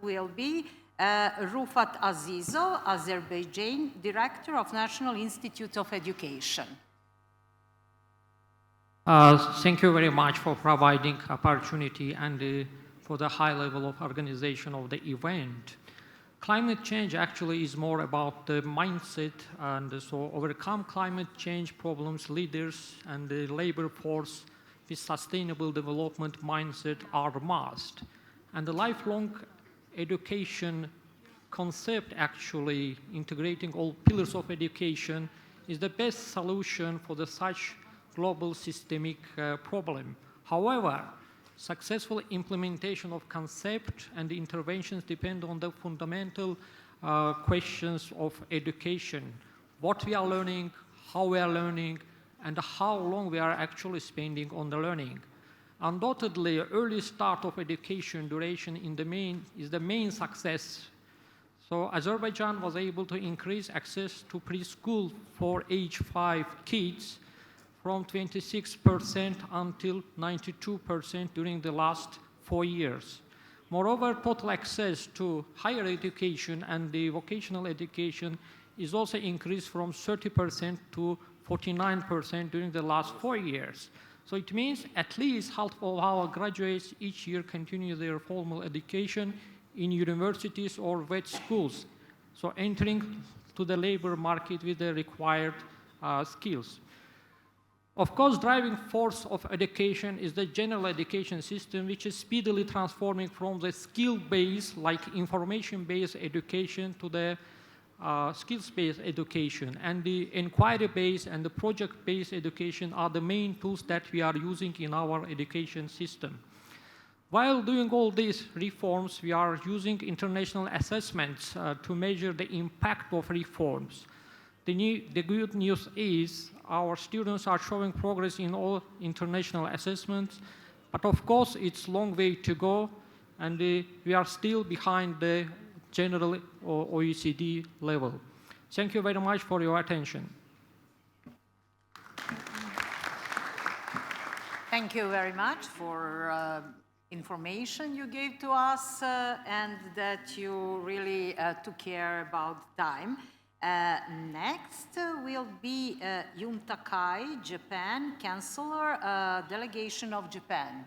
will be Rufat Azizov, Azerbaijan, Director of National Institute of Education. Thank you very much for providing opportunity and for the high level of organization of the event. Climate change actually is more about the mindset, and so overcome climate change problems, leaders and the labor force with sustainable development mindset are must. And the lifelong education concept, actually integrating all pillars of education, is the best solution for such global systemic problem. However, successful implementation of concept and interventions depend on the fundamental questions of education. What we are learning, how we are learning, and how long we are actually spending on the learning. Undoubtedly, early start of education duration is the main success. So Azerbaijan was able to increase access to preschool for age 5 kids from 26% until 92% during the last 4 years. Moreover, total access to higher education and the vocational education is also increased from 30% to 49% during the last 4 years. So it means at least half of our graduates each year continue their formal education in universities or vet schools, so entering to the labor market with the required skills. Of course, driving force of education is the general education system, which is speedily transforming from the skill-based, like information-based education, to the skills-based education. And the inquiry-based and the project-based education are the main tools that we are using in our education system. While doing all these reforms, we are using international assessments to measure the impact of reforms. The good news is our students are showing progress in all international assessments, but of course it's a long way to go, and we are still behind the general OECD level. Thank you very much for your attention. Thank you very much for information you gave to us and that you really took care about time. Next will be Yun Takai, Japan, Chancellor, Delegation of Japan.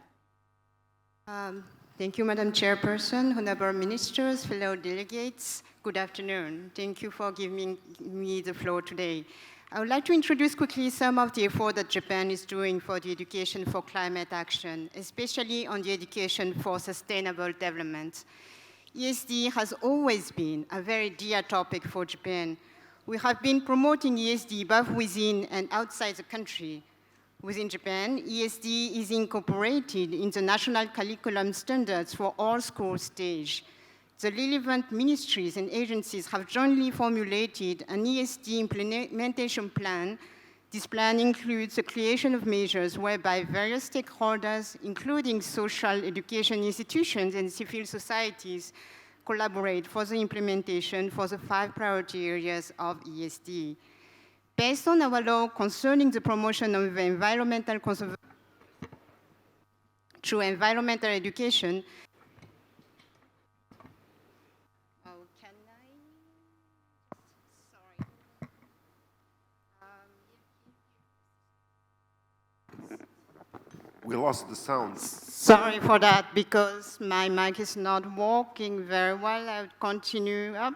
Thank you, Madam Chairperson, honorable ministers, fellow delegates. Good afternoon. Thank you for giving me the floor today. I would like to introduce quickly some of the effort that Japan is doing for the education for climate action, especially on the education for sustainable development. ESD has always been a very dear topic for Japan. We have been promoting ESD both within and outside the country. Within Japan, ESD is incorporated in the national curriculum standards for all school stage. The relevant ministries and agencies have jointly formulated an ESD implementation plan. This plan includes the creation of measures whereby various stakeholders, including social education institutions and civil societies, collaborate for the implementation for the 5 priority areas of ESD. Based on our law concerning the promotion of environmental conservation through environmental education, we lost the sound. Sorry for that, because my mic is not working very well. I would continue up.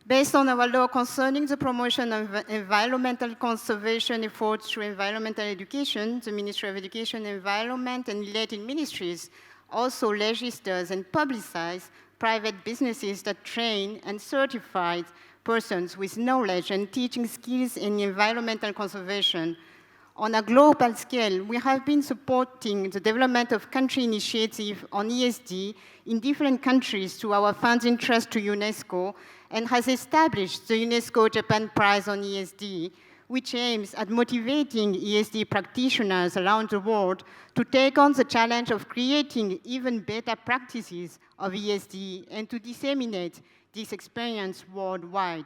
Based on our law concerning the promotion of environmental conservation efforts through environmental education, the Ministry of Education, Environment, and related ministries also registers and publicize private businesses that train and certify persons with knowledge and teaching skills in environmental conservation. On a global scale, we have been supporting the development of country initiatives on ESD in different countries through our funds interest to UNESCO, and has established the UNESCO Japan Prize on ESD, which aims at motivating ESD practitioners around the world to take on the challenge of creating even better practices of ESD and to disseminate this experience worldwide.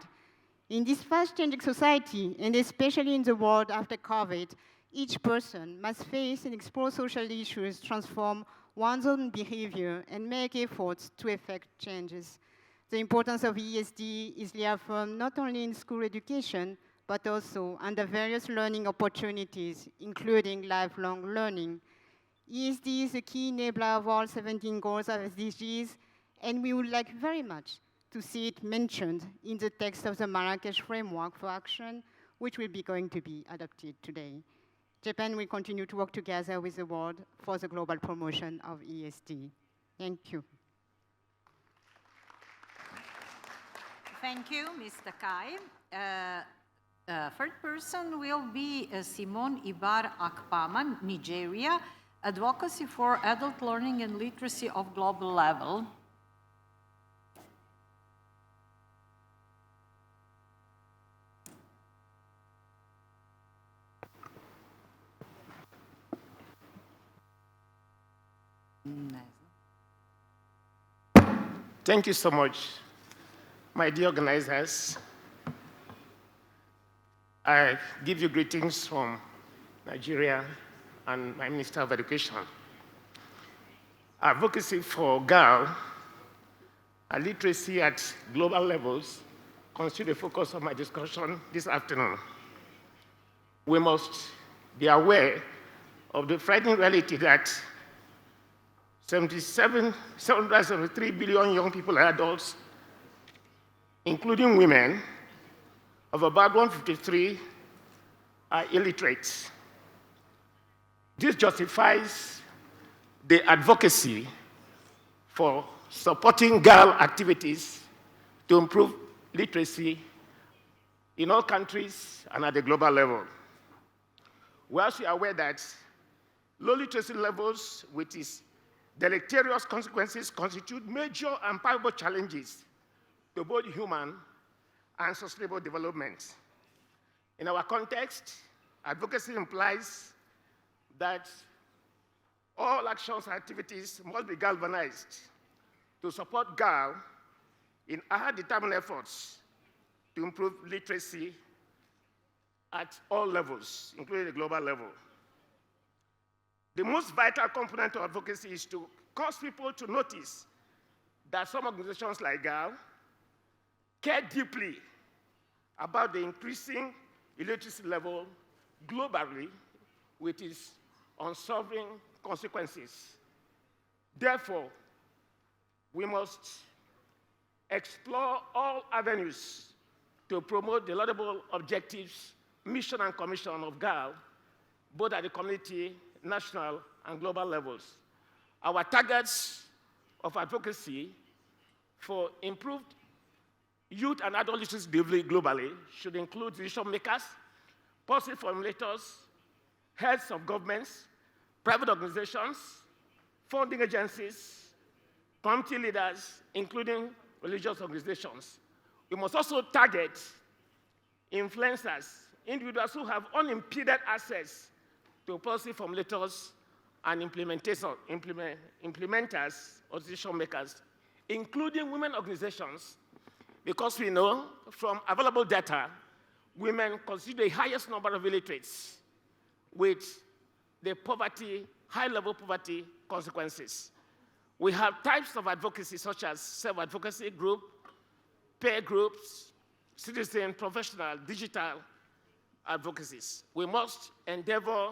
In this fast-changing society, and especially in the world after COVID, each person must face and explore social issues, transform one's own behavior, and make efforts to effect changes. The importance of ESD is reaffirmed not only in school education, but also under various learning opportunities, including lifelong learning. ESD is a key enabler of all 17 goals of SDGs, and we would like very much to see it mentioned in the text of the Marrakesh Framework for Action, which will be going to be adopted today. Japan will continue to work together with the world for the global promotion of ESD. Thank you. Thank you, Mr. Kai. Third person will be Simon Ibar Akpama, Nigeria, Advocacy for Adult Learning and Literacy of Global Level. Thank you so much, my dear organizers. I give you greetings from Nigeria and my Minister of Education. Advocacy for girl and literacy at global levels constitute the focus of my discussion this afternoon. We must be aware of the frightening reality that 773 billion young people are adults, including women, of about 153 are illiterate. This justifies the advocacy for supporting girl activities to improve literacy in all countries and at the global level. We are also aware that low literacy levels with its deleterious consequences constitute major and palpable challenges to both human and sustainable development. In our context, advocacy implies that all actions and activities must be galvanized to support girls in our determined efforts to improve literacy at all levels, including the global level. The most vital component of advocacy is to cause people to notice that some organizations like GAL care deeply about the increasing illiteracy level globally with its unsolving consequences. Therefore, we must explore all avenues to promote the laudable objectives, mission, and commission of GAL, both at the community, national, and global levels. Our targets of advocacy for improved youth and adult literacy delivery globally should include decision makers, policy formulators, heads of governments, private organizations, funding agencies, community leaders, including religious organizations. We must also target influencers, individuals who have unimpeded access to policy formulators and implementers or decision makers, including women organizations, because we know from available data, women constitute the highest number of illiterates with the poverty, high-level poverty consequences. We have types of advocacy such as self-advocacy group, peer groups, citizen, professional, digital advocacies. We must endeavor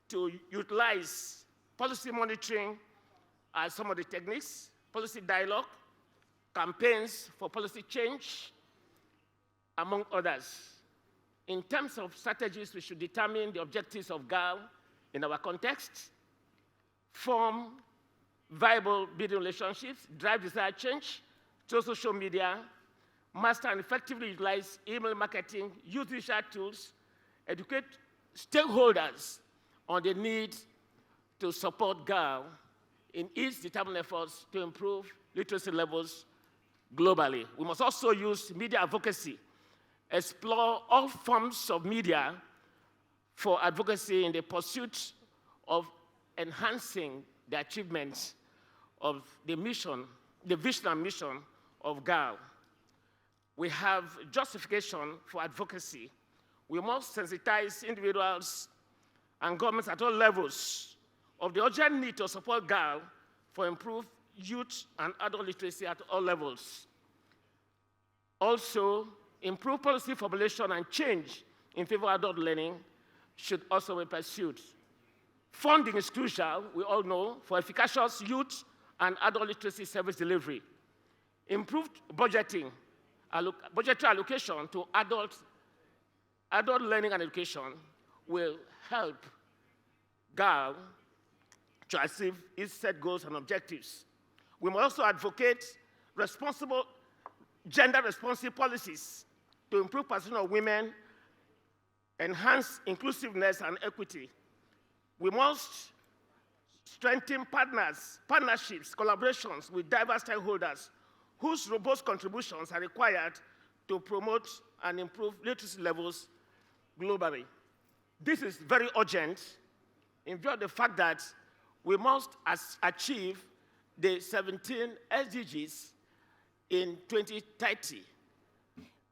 to utilize policy monitoring as some of the techniques, policy dialogue, campaigns for policy change, among others. In terms of strategies, we should determine the objectives of GAL in our context, form viable building relationships, drive desired change through social media, master and effectively utilize email marketing, use digital tools, educate stakeholders on the need to support GAL in its determined efforts to improve literacy levels globally. We must also use media advocacy, explore all forms of media for advocacy in the pursuit of enhancing the achievements of the mission, the vision and mission of GAL. We have justification for advocacy. We must sensitize individuals and governments at all levels of the urgent need to support GAL for improved youth and adult literacy at all levels. Also, improved policy formulation and change in favor of adult learning should also be pursued. Funding is crucial, we all know, for efficacious youth and adult literacy service delivery. Improved budgetary allocation to adult learning and education will help GAL to achieve its set goals and objectives. We must also advocate gender-responsive policies to improve participation of women, enhance inclusiveness and equity. We must strengthen partnerships, collaborations with diverse stakeholders whose robust contributions are required to promote and improve literacy levels globally. This is very urgent in view of the fact that we must achieve the 17 SDGs in 2030.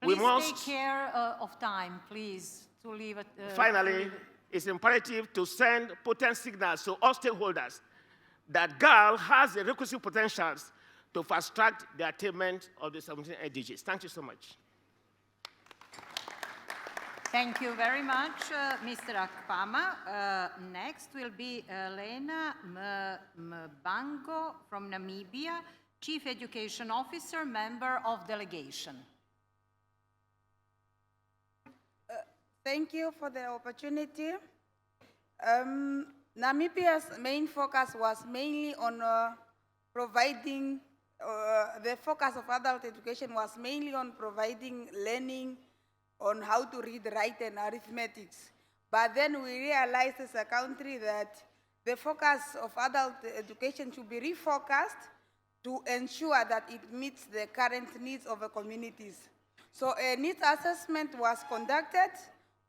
Please take care of time, please, to leave it. Finally, it's imperative to send potent signals to all stakeholders that GAL has the requisite potentials to fast-track the attainment of the 17 SDGs. Thank you so much. Thank you very much, Mr. Akpama. Next will be Lena Mbango from Namibia, Chief Education Officer, member of delegation. Thank you for the opportunity. Namibia's main focus was mainly on providing, the focus of adult education was mainly on providing learning on how to read, write, and arithmetics. But then we realized as a country that the focus of adult education should be refocused to ensure that it meets the current needs of the communities. So a needs assessment was conducted,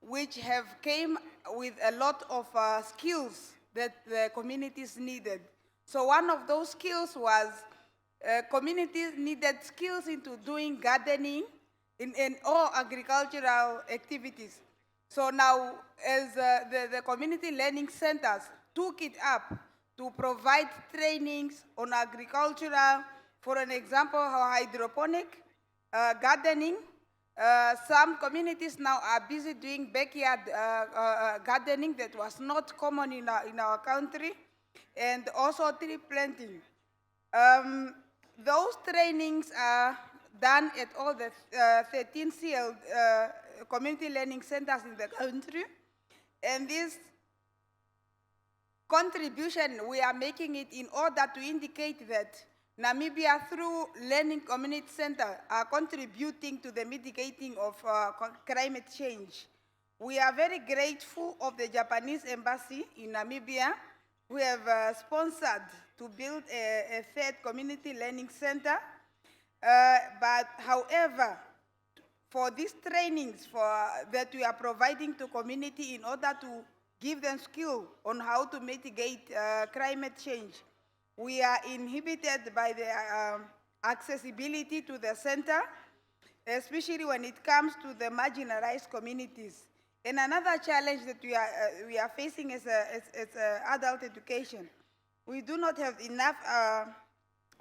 which came with a lot of skills that the communities needed. So one of those skills was communities needed skills into doing gardening in all agricultural activities. So now, as the community learning centers took it up to provide trainings on agricultural, for an example, hydroponic, gardening. Some communities now are busy doing backyard gardening that was not common in our country, and also tree planting. Those trainings are done at all the 13 CL community learning centers in the country. And this contribution, we are making it in order to indicate that Namibia, through Learning Community Center, are contributing to the mitigating of climate change. We are very grateful of the Japanese embassy in Namibia, who have sponsored to build a third community learning center. But however, for these trainings that we are providing to community in order to give them skill on how to mitigate climate change, we are inhibited by the accessibility to the center, especially when it comes to the marginalized communities. And another challenge that we are facing as adult education, we do not have enough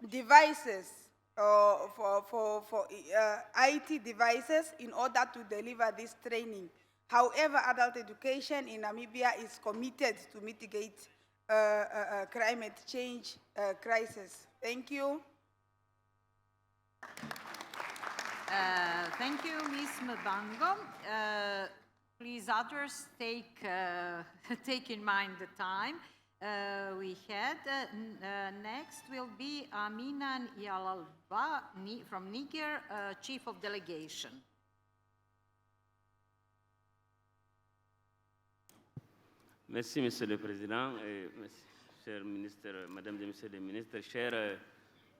devices for IT devices in order to deliver this training. However, adult education in Namibia is committed to mitigate climate change crisis. Thank you. Thank you, Ms. Mbango. Please, others, take in mind the time we had. Next will be Amina Yalalba from Niger, Chief of Delegation. Merci, Monsieur le Président, et chers ministres, Mesdames et Messieurs les ministres, chers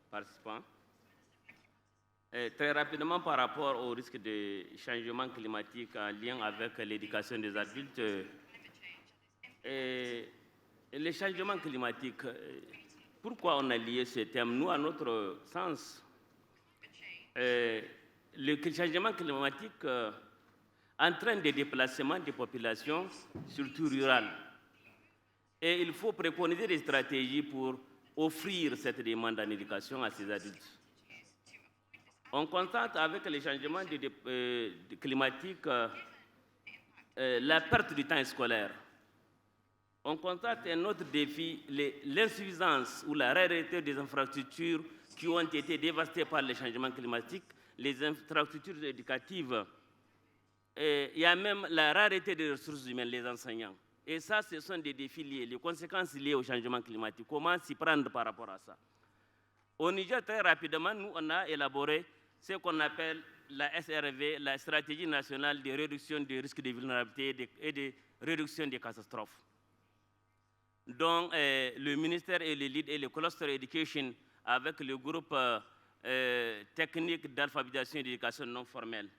participants. Très rapidement, par rapport au risque de changement climatique en lien avec l'éducation des adultes, les changements climatiques, pourquoi on a lié ce thème? Nous, à notre sens, le changement climatique entraîne des déplacements des populations, surtout rurales. Et il faut préconiser des stratégies pour offrir cette demande en éducation à ces adultes. On constate avec les changements climatiques la perte du temps scolaire. On constate un autre défi, l'insuffisance ou la rareté des infrastructures qui ont été dévastées par les changements climatiques, les infrastructures éducatives. Il y a même la rareté des ressources humaines, les enseignants. Et ça, ce sont des défis liés, les conséquences liées au changement climatique. Comment s'y prendre par rapport à ça? Au Niger, très rapidement, nous, on a élaboré ce qu'on appelle la SRV, la Stratégie nationale de réduction des risques de vulnérabilité et de réduction des catastrophes, dont le ministère et le lead et le cluster education avec le groupe technique d'alphabétisation et d'éducation non formelle.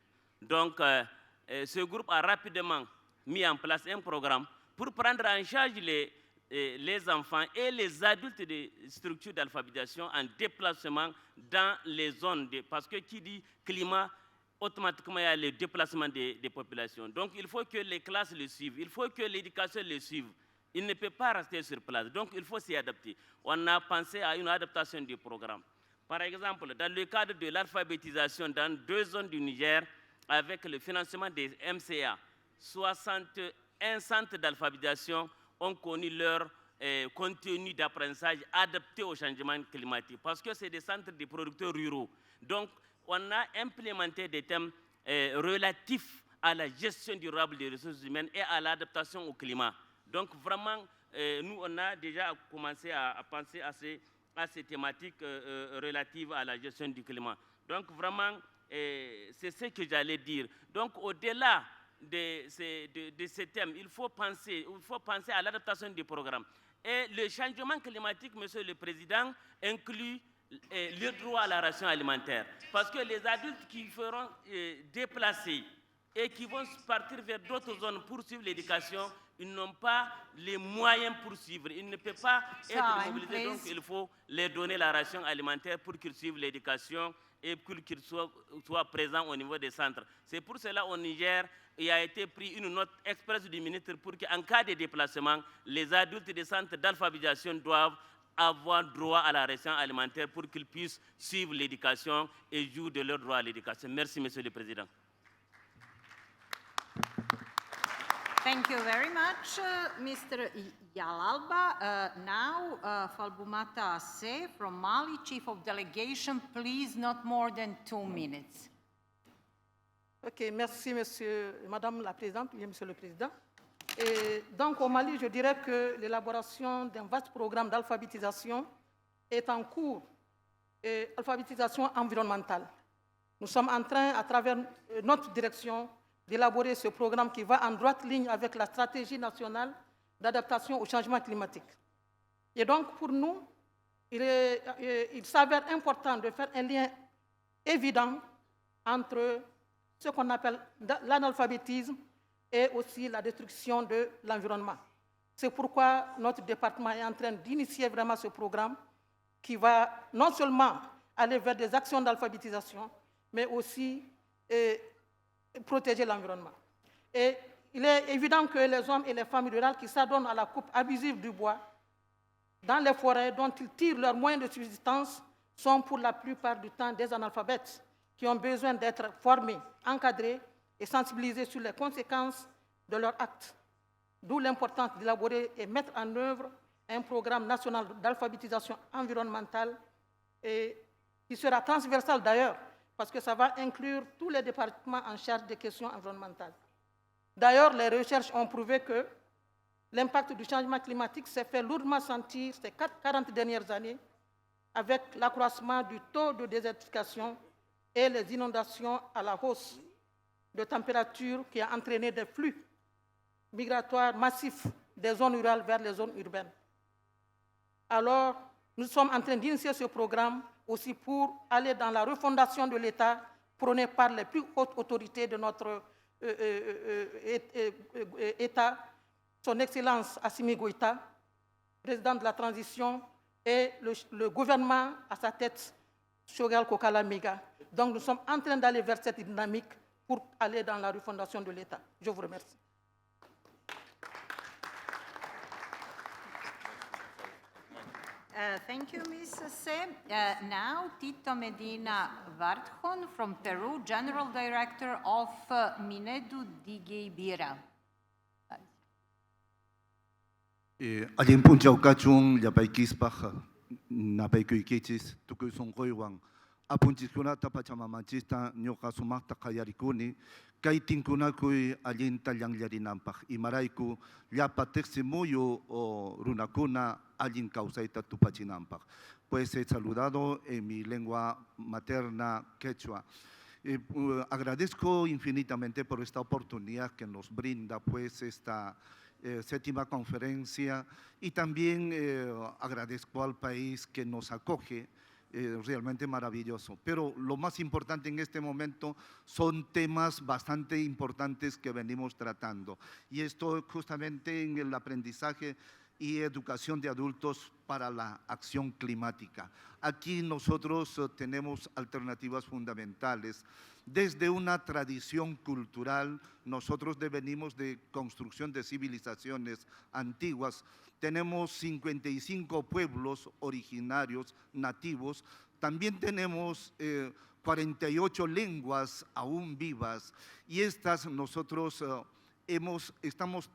Donc, ce groupe a rapidement mis en place un programme pour prendre en charge les enfants et les adultes des structures d'alphabétisation en déplacement dans les zones, parce que qui dit climat, automatiquement il y a le déplacement des populations. Donc il faut que les classes le suivent, il faut que l'éducation le suive. Il ne peut pas rester sur place, donc il faut s'y adapter. On a pensé à une adaptation du programme. Par exemple, dans le cadre de l'alphabétisation dans 2 zones du Niger, avec le financement des MCA, 61 centres d'alphabétisation ont connu leur contenu d'apprentissage adapté au changement climatique, parce que c'est des centres de producteurs ruraux. Donc, on a implémenté des thèmes relatifs à la gestion durable des ressources humaines et à l'adaptation au climat. Donc, vraiment, nous, on a déjà commencé à penser à ces thématiques relatives à la gestion du climat. Donc, vraiment, c'est ce que j'allais dire. Donc, au-delà de ces thèmes, il faut penser à l'adaptation des programmes. Et le changement climatique, Monsieur le Président, inclut le droit à la ration alimentaire. Parce que les adultes qui feront déplacer et qui vont partir vers d'autres zones pour suivre l'éducation, ils n'ont pas les moyens pour suivre. Ils ne peuvent pas être mobilisés. Donc, il faut leur donner la ration alimentaire pour qu'ils suivent l'éducation et pour qu'ils soient présents au niveau des centres. C'est pour cela, au Niger, il a été pris une note express du ministre pour qu'en cas de déplacement, les adultes des centres d'alphabétisation doivent avoir droit à la ration alimentaire pour qu'ils puissent suivre l'éducation et jouir de leur droit à l'éducation. Merci, Monsieur le Président. Thank you very much, Mr. Yalalba. Now, Falbumata Asseh from Mali, Chief of Delegation, please not more than 2 minutes. Ok, merci, Madame la Présidente, et Monsieur le Président. Et donc, au Mali, je dirais que l'élaboration d'un vaste programme d'alphabétisation est en cours, alphabétisation environnementale. Nous sommes en train, à travers notre direction, d'élaborer ce programme qui va en droite ligne avec la stratégie nationale d'adaptation au changement climatique. Et donc, pour nous, il s'avère important de faire un lien évident entre ce qu'on appelle l'analphabétisme et aussi la destruction de l'environnement. C'est pourquoi notre département est en train d'initier vraiment ce programme qui va non seulement aller vers des actions d'alphabétisation, mais aussi protéger l'environnement. Et il est évident que les hommes et les femmes rurales qui s'adonnent à la coupe abusive du bois dans les forêts dont ils tirent leurs moyens de subsistance sont pour la plupart du temps des analphabètes qui ont besoin d'être formés, encadrés et sensibilisés sur les conséquences de leurs actes. D'où l'importance d'élaborer et mettre en œuvre un programme national d'alphabétisation environnementale et qui sera transversal d'ailleurs, parce que ça va inclure tous les départements en charge des questions environnementales. D'ailleurs, les recherches ont prouvé que l'impact du changement climatique s'est fait lourdement sentir ces 40 dernières années avec l'accroissement du taux de désertification et les inondations à la hausse de température qui a entraîné des flux migratoires massifs des zones rurales vers les zones urbaines. Alors, nous sommes en train d'initier ce programme aussi pour aller dans la refondation de l'État prônée par les plus hautes autorités de notre État, son Excellence Assimi Goïta, président de la transition, et le gouvernement à sa tête, Shogal Kokala Mega. Donc nous sommes en train d'aller vers cette dynamique pour aller dans la refondation de l'État. Je vous remercie. Thank you, Ms. Se. Now, Tito Medina Vartjon from Peru, General Director of Minedu Digeibira. Alin puncha ukachun yapaykispaj napaykuykichisj tukuy sunquywan apunchikunata pachamamachista ñuqa sumaqta qallarikuni kay tinkunakuy allinta llanllarinanpaq imarayku llapa tiqsimuyu runakuna allin kawsayta tupachinanpaq. Pues he saludado en mi lengua materna quechua. Agradezco infinitamente por esta oportunidad que nos brinda pues esta séptima conferencia y también agradezco al país que nos acoge, realmente maravilloso. Pero lo más importante en este momento son temas bastante importantes que venimos tratando y esto justamente en el aprendizaje y educación de adultos para la acción climática. Aquí nosotros tenemos alternativas fundamentales. Desde una tradición cultural, nosotros devenimos de construcción de civilizaciones antiguas. Tenemos 55 pueblos originarios, nativos. También tenemos 48 lenguas aún vivas y estas nosotros estamos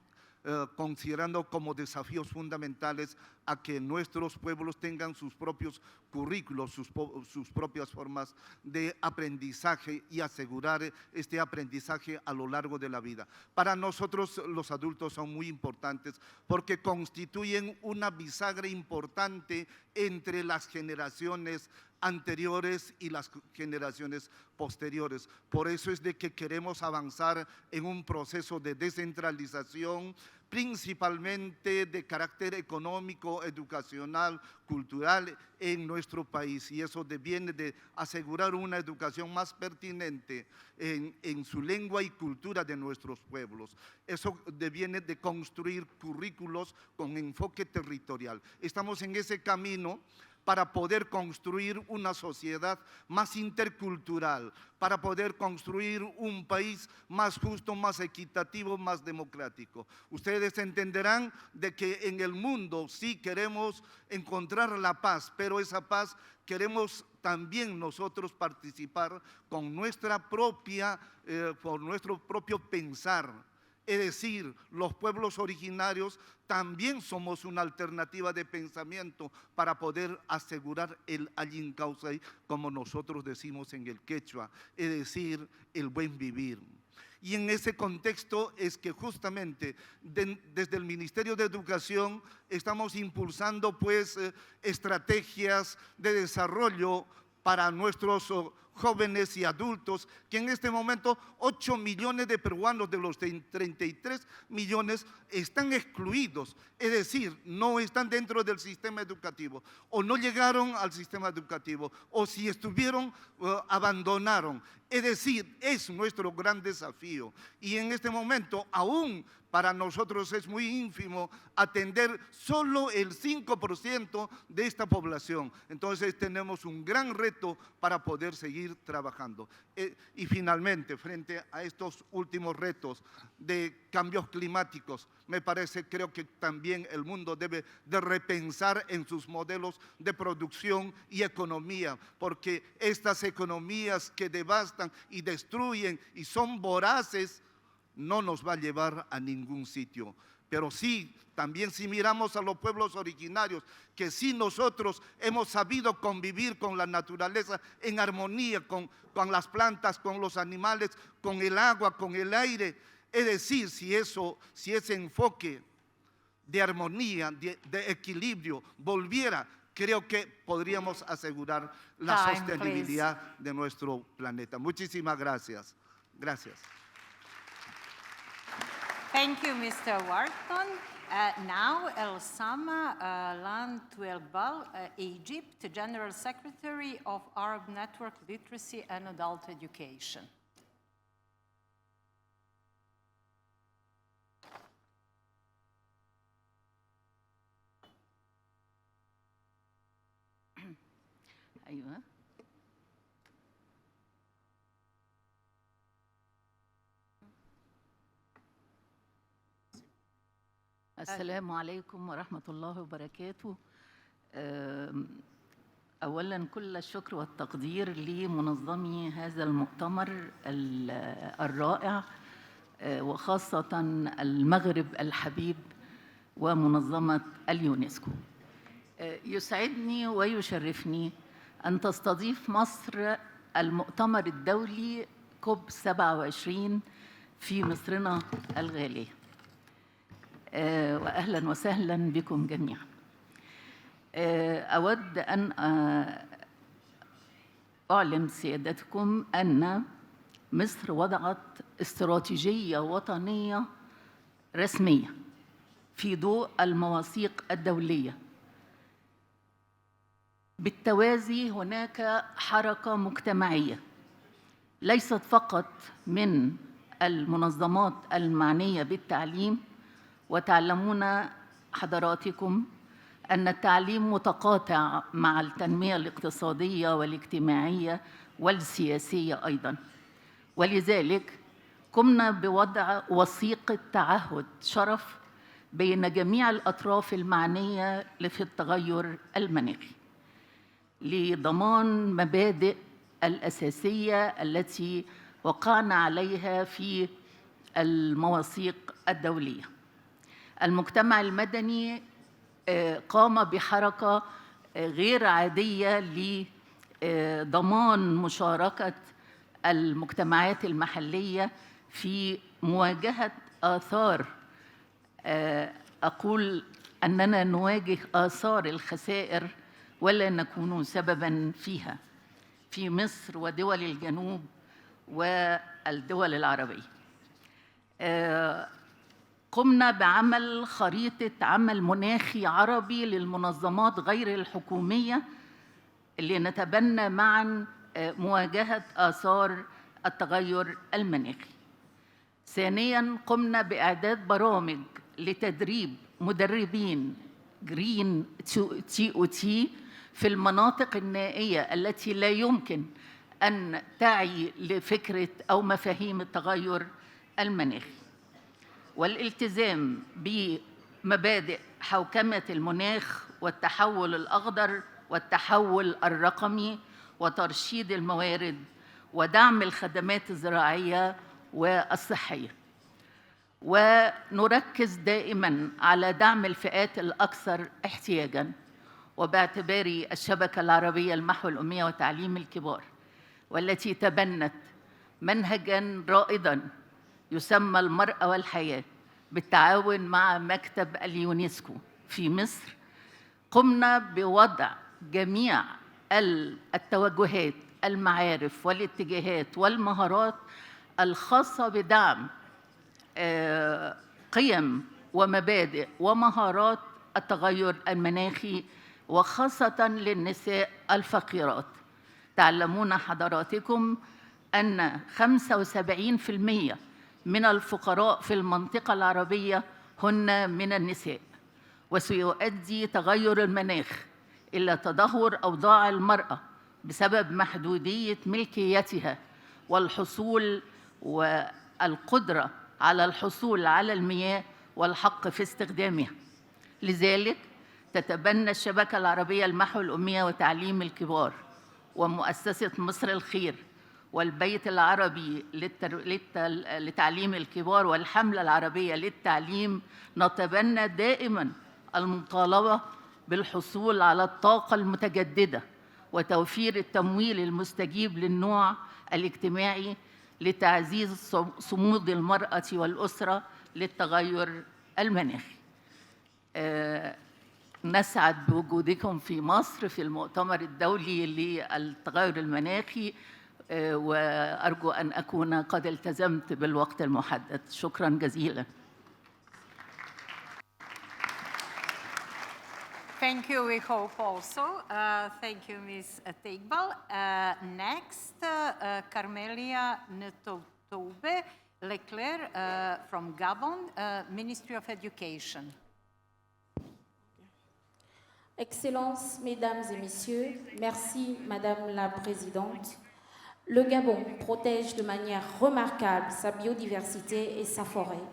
considerando como desafíos fundamentales a que nuestros pueblos tengan sus propios currículos, sus propias formas de aprendizaje y asegurar este aprendizaje a lo largo de la vida. Para nosotros los adultos son muy importantes porque constituyen una bisagra importante entre las generaciones anteriores y las generaciones posteriores. Por eso es de que queremos avanzar en un proceso de descentralización, principalmente de carácter económico, educacional, cultural en nuestro país. Y eso deviene de asegurar una educación más pertinente en su lengua y cultura de nuestros pueblos. Eso deviene de construir currículos con enfoque territorial. Estamos en ese camino para poder construir una sociedad más intercultural, para poder construir un país más justo, más equitativo, más democrático. Ustedes entenderán de que en el mundo sí queremos encontrar la paz, pero esa paz queremos también nosotros participar con nuestra propia, por nuestro propio pensar. Es decir, los pueblos originarios también somos una alternativa de pensamiento para poder asegurar el allin causay, como nosotros decimos en el quechua, es decir, el buen vivir. Y en ese contexto es que justamente desde el Ministerio de Educación estamos impulsando pues estrategias de desarrollo para nuestros jóvenes y adultos, que en este momento 8 millones de peruanos de los 33 millones están excluidos, es decir, no están dentro del sistema educativo, o no llegaron al sistema educativo, o si estuvieron, abandonaron. Es decir, es nuestro gran desafío. Y en este momento, aún para nosotros es muy ínfimo atender solo el 5% de esta población. Entonces tenemos un gran reto para poder seguir trabajando. Y finalmente, frente a estos últimos retos de cambios climáticos, me parece, creo que también el mundo debe de repensar en sus modelos de producción y economía, porque estas economías que devastan y destruyen y son voraces, no nos va a llevar a ningún sitio. Pero sí, también si miramos a los pueblos originarios, que sí nosotros hemos sabido convivir con la naturaleza en armonía, con las plantas, con los animales, con el agua, con el aire. Es decir, si ese enfoque de armonía, de equilibrio volviera, creo que podríamos asegurar la sostenibilidad de nuestro planeta. Muchísimas gracias. Gracias. Thank you, Mr. Wharton. Now, Elsama Lantuelbal, Egypt, General Secretary of Arab Network Literacy and Adult Education. أيوة. السلام عليكم ورحمة الله وبركاته. أولاً كل الشكر والتقدير لمنظمي هذا المؤتمر الرائع، وخاصة المغرب الحبيب ومنظمة اليونسكو. يسعدني ويشرفني أن تستضيف مصر المؤتمر الدولي كوب 27 في مصرنا الغالية. وأهلاً وسهلاً بكم جميعاً. أود أن أعلم سيادتكم أن مصر وضعت استراتيجية وطنية رسمية في ضوء المواثيق الدولية. بالتوازي هناك حركة مجتمعية ليست فقط من المنظمات المعنية بالتعليم، وتعلمون حضراتكم أن التعليم متقاطع مع التنمية الاقتصادية والاجتماعية والسياسية أيضاً، ولذلك قمنا بوضع وثيقة تعهد شرف بين جميع الأطراف المعنية في التغير المناخي لضمان مبادئ الأساسية التي وقعنا عليها في المواثيق الدولية. المجتمع المدني قام بحركة غير عادية لضمان مشاركة المجتمعات المحلية في مواجهة آثار، أقول أننا نواجه آثار الخسائر ولا نكون سبباً فيها في مصر ودول الجنوب والدول العربية. قمنا بعمل خريطة عمل مناخي عربي للمنظمات غير الحكومية لنتبنى معاً مواجهة آثار التغير المناخي. ثانياً قمنا بإعداد برامج لتدريب مدربين جرين TOT في المناطق النائية التي لا يمكن أن تعي لفكرة أو مفاهيم التغير المناخي، والالتزام بمبادئ حوكمة المناخ والتحول الأخضر والتحول الرقمي وترشيد الموارد ودعم الخدمات الزراعية والصحية. ونركز دائماً على دعم الفئات الأكثر احتياجاً، وباعتباري الشبكة العربية لمحو الأمية وتعليم الكبار، والتي تبنت منهجاً رائداً يسمى المرأة والحياة بالتعاون مع مكتب اليونسكو في مصر، قمنا بوضع جميع التوجهات، المعارف والاتجاهات والمهارات الخاصة بدعم قيم ومبادئ ومهارات التغير المناخي، وخاصة للنساء الفقيرات. تعلمون حضراتكم أن 75% من الفقراء في المنطقة العربية هن من النساء، وسيؤدي تغير المناخ إلى تدهور أوضاع المرأة بسبب محدودية ملكيتها والحصول والقدرة على الحصول على المياه والحق في استخدامها. لذلك تتبنى الشبكة العربية لمحو الأمية وتعليم الكبار ومؤسسة مصر الخير والبيت العربي لتعليم الكبار والحملة العربية للتعليم، نتبنى دائماً المطالبة بالحصول على الطاقة المتجددة وتوفير التمويل المستجيب للنوع الاجتماعي لتعزيز صمود المرأة والأسرة للتغير المناخي. نسعد بوجودكم في مصر في المؤتمر الدولي للتغير المناخي، وأرجو أن أكون قد التزمت بالوقت المحدد. شكراً جزيلاً. Thank you, we hope also. Thank you, Ms. Teigbal. Next, Carmelia Ntotoube Leclerc from Gabon, Ministry of Education. Excellences, Mesdames et Messieurs, merci Madame la Présidente. Le Gabon protège de manière remarquable sa biodiversité et sa forêt.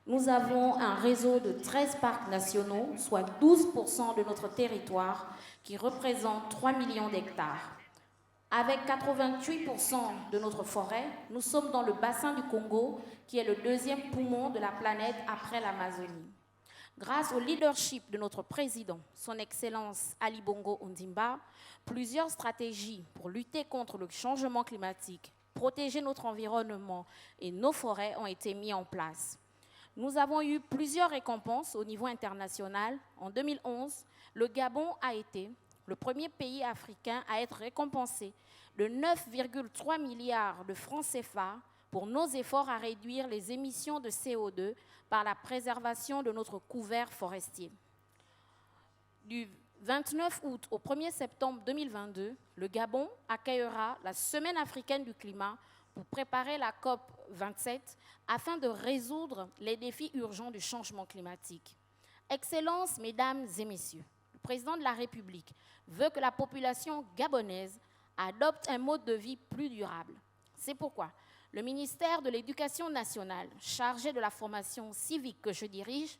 Nous avons un réseau de 13 parcs nationaux, soit 12% de notre territoire, qui représente 3 millions d'hectares. Avec 88% de notre forêt, nous sommes dans le bassin du Congo, qui est le deuxième poumon de la planète après l'Amazonie. Grâce au leadership de notre président, son Excellence Ali Bongo Ondimba, plusieurs stratégies pour lutter contre le changement climatique, protéger notre environnement et nos forêts ont été mises en place. Nous avons eu plusieurs récompenses au niveau international. En 2011, le Gabon a été le premier pays africain à être récompensé de 9,3 milliards de francs CFA pour nos efforts à réduire les émissions de CO2 par la préservation de notre couvert forestier. Du 29 août au 1er septembre 2022, le Gabon accueillera la Semaine africaine du climat pour préparer la COP 27 afin de résoudre les défis urgents du changement climatique. Excellences, Mesdames et Messieurs, le président de la République veut que la population gabonaise adopte un mode de vie plus durable. C'est pourquoi le ministère de l'Éducation nationale, chargé de la formation civique que je dirige,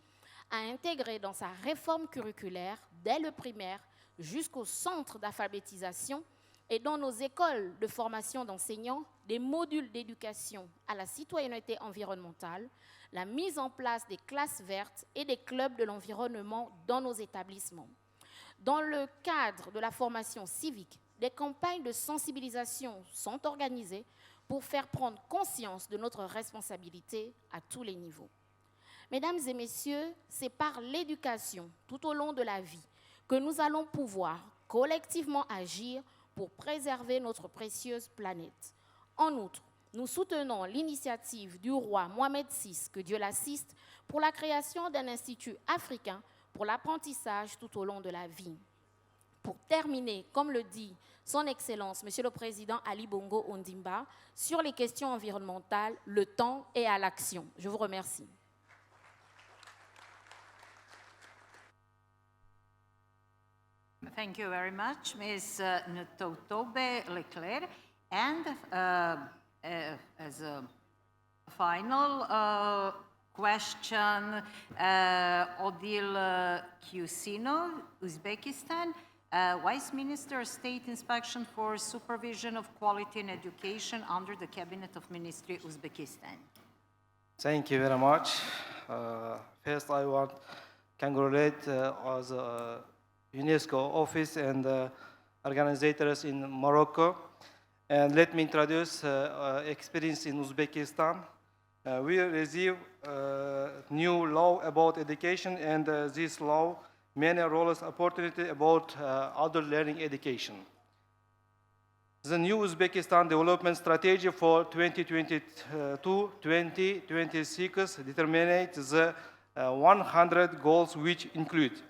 a intégré dans sa réforme curriculaire, dès le primaire jusqu'au centre d'alphabétisation et dans nos écoles de formation d'enseignants, des modules d'éducation à la citoyenneté environnementale, la mise en place des classes vertes et des clubs de l'environnement dans nos établissements. Dans le cadre de la formation civique, des campagnes de sensibilisation sont organisées pour faire prendre conscience de notre responsabilité à tous les niveaux. Mesdames et messieurs, c'est par l'éducation tout au long de la vie que nous allons pouvoir collectivement agir pour préserver notre précieuse planète. En outre, nous soutenons l'initiative du roi Mohamed VI, que Dieu l'assiste, pour la création d'un institut africain pour l'apprentissage tout au long de la vie. Pour terminer, comme le dit son Excellence, Monsieur le Président Ali Bongo Ondimba, sur les questions environnementales, le temps est à l'action. Je vous remercie. Thank you very much, Ms. Ntotobe Leclerc. And as a final question, Odile Kyusino, Uzbekistan, Vice Minister, State Inspection for Supervision of Quality in Education under the Cabinet of Ministry, Uzbekistan. Thank you very much. First, I want to congratulate us UNESCO office and organizers in Morocco. And let me introduce experience in Uzbekistan. We receive new law about education, and this law many roles opportunity about adult learning education. The new Uzbekistan development strategy for 2022-2026 determines the 100 goals, which include: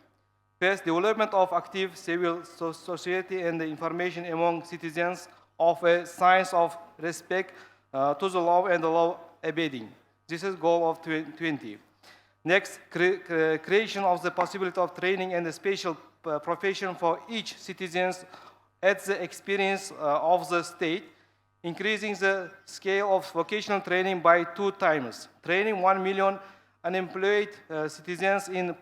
first, development of active civil society and information among citizens of a sense of respect to the law and the law abiding. This is goal of 2020. Next, creation of the possibility of training and a special profession for each citizen at the experience of the state, increasing the scale of vocational training by 2 times, training 1 million unemployed citizens in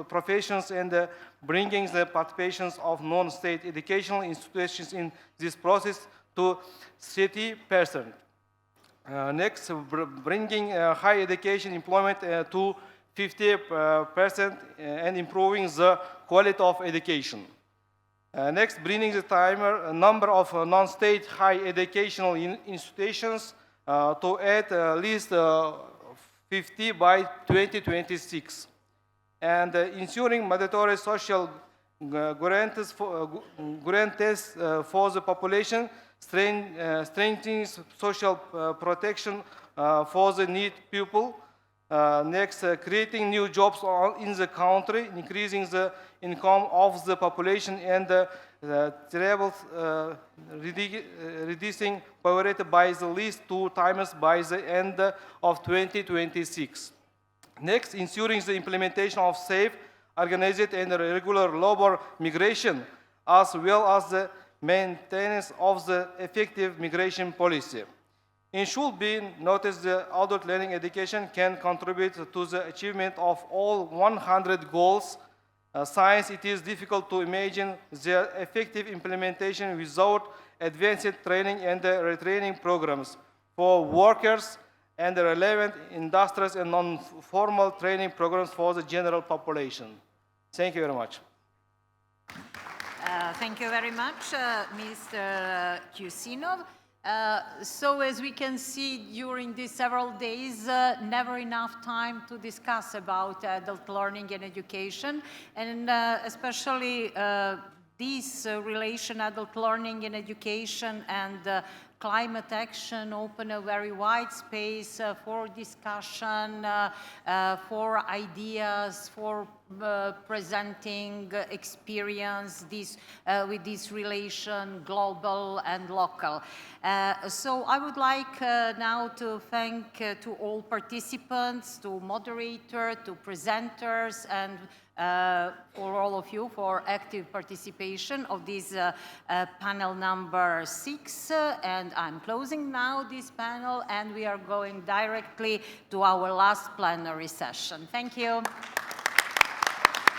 professions and bringing the participation of non-state educational institutions in this process to 30%. Next, bringing higher education employment to 50% and improving the quality of education. Next, bringing the number of non-state higher educational institutions to at least 50 by 2026, and ensuring mandatory social guarantees for the population, strengthening social protection for the needy people. Next, creating new jobs in the country, increasing the income of the population, and reducing poverty by the least 2 times by the end of 2026. Next, ensuring the implementation of safe, organized, and regular labor migration, as well as the maintenance of the effective migration policy. It should be noticed that adult learning education can contribute to the achievement of all 100 goals. Science, it is difficult to imagine their effective implementation without advanced training and retraining programs for workers and the relevant industries and non-formal training programs for the general population. Thank you very much. Thank you very much, Mr. Kusinov. So as we can see during these several days, never enough time to discuss about adult learning and education, and especially this relation, adult learning and education and climate action, open a very wide space for discussion, for ideas, for presenting experience with this relation, global and local. So I would like now to thank to all participants, to moderator, to presenters, and for all of you for active participation of this panel number 6. And I'm closing now this panel, and we are going directly to our last plenary session. Thank you.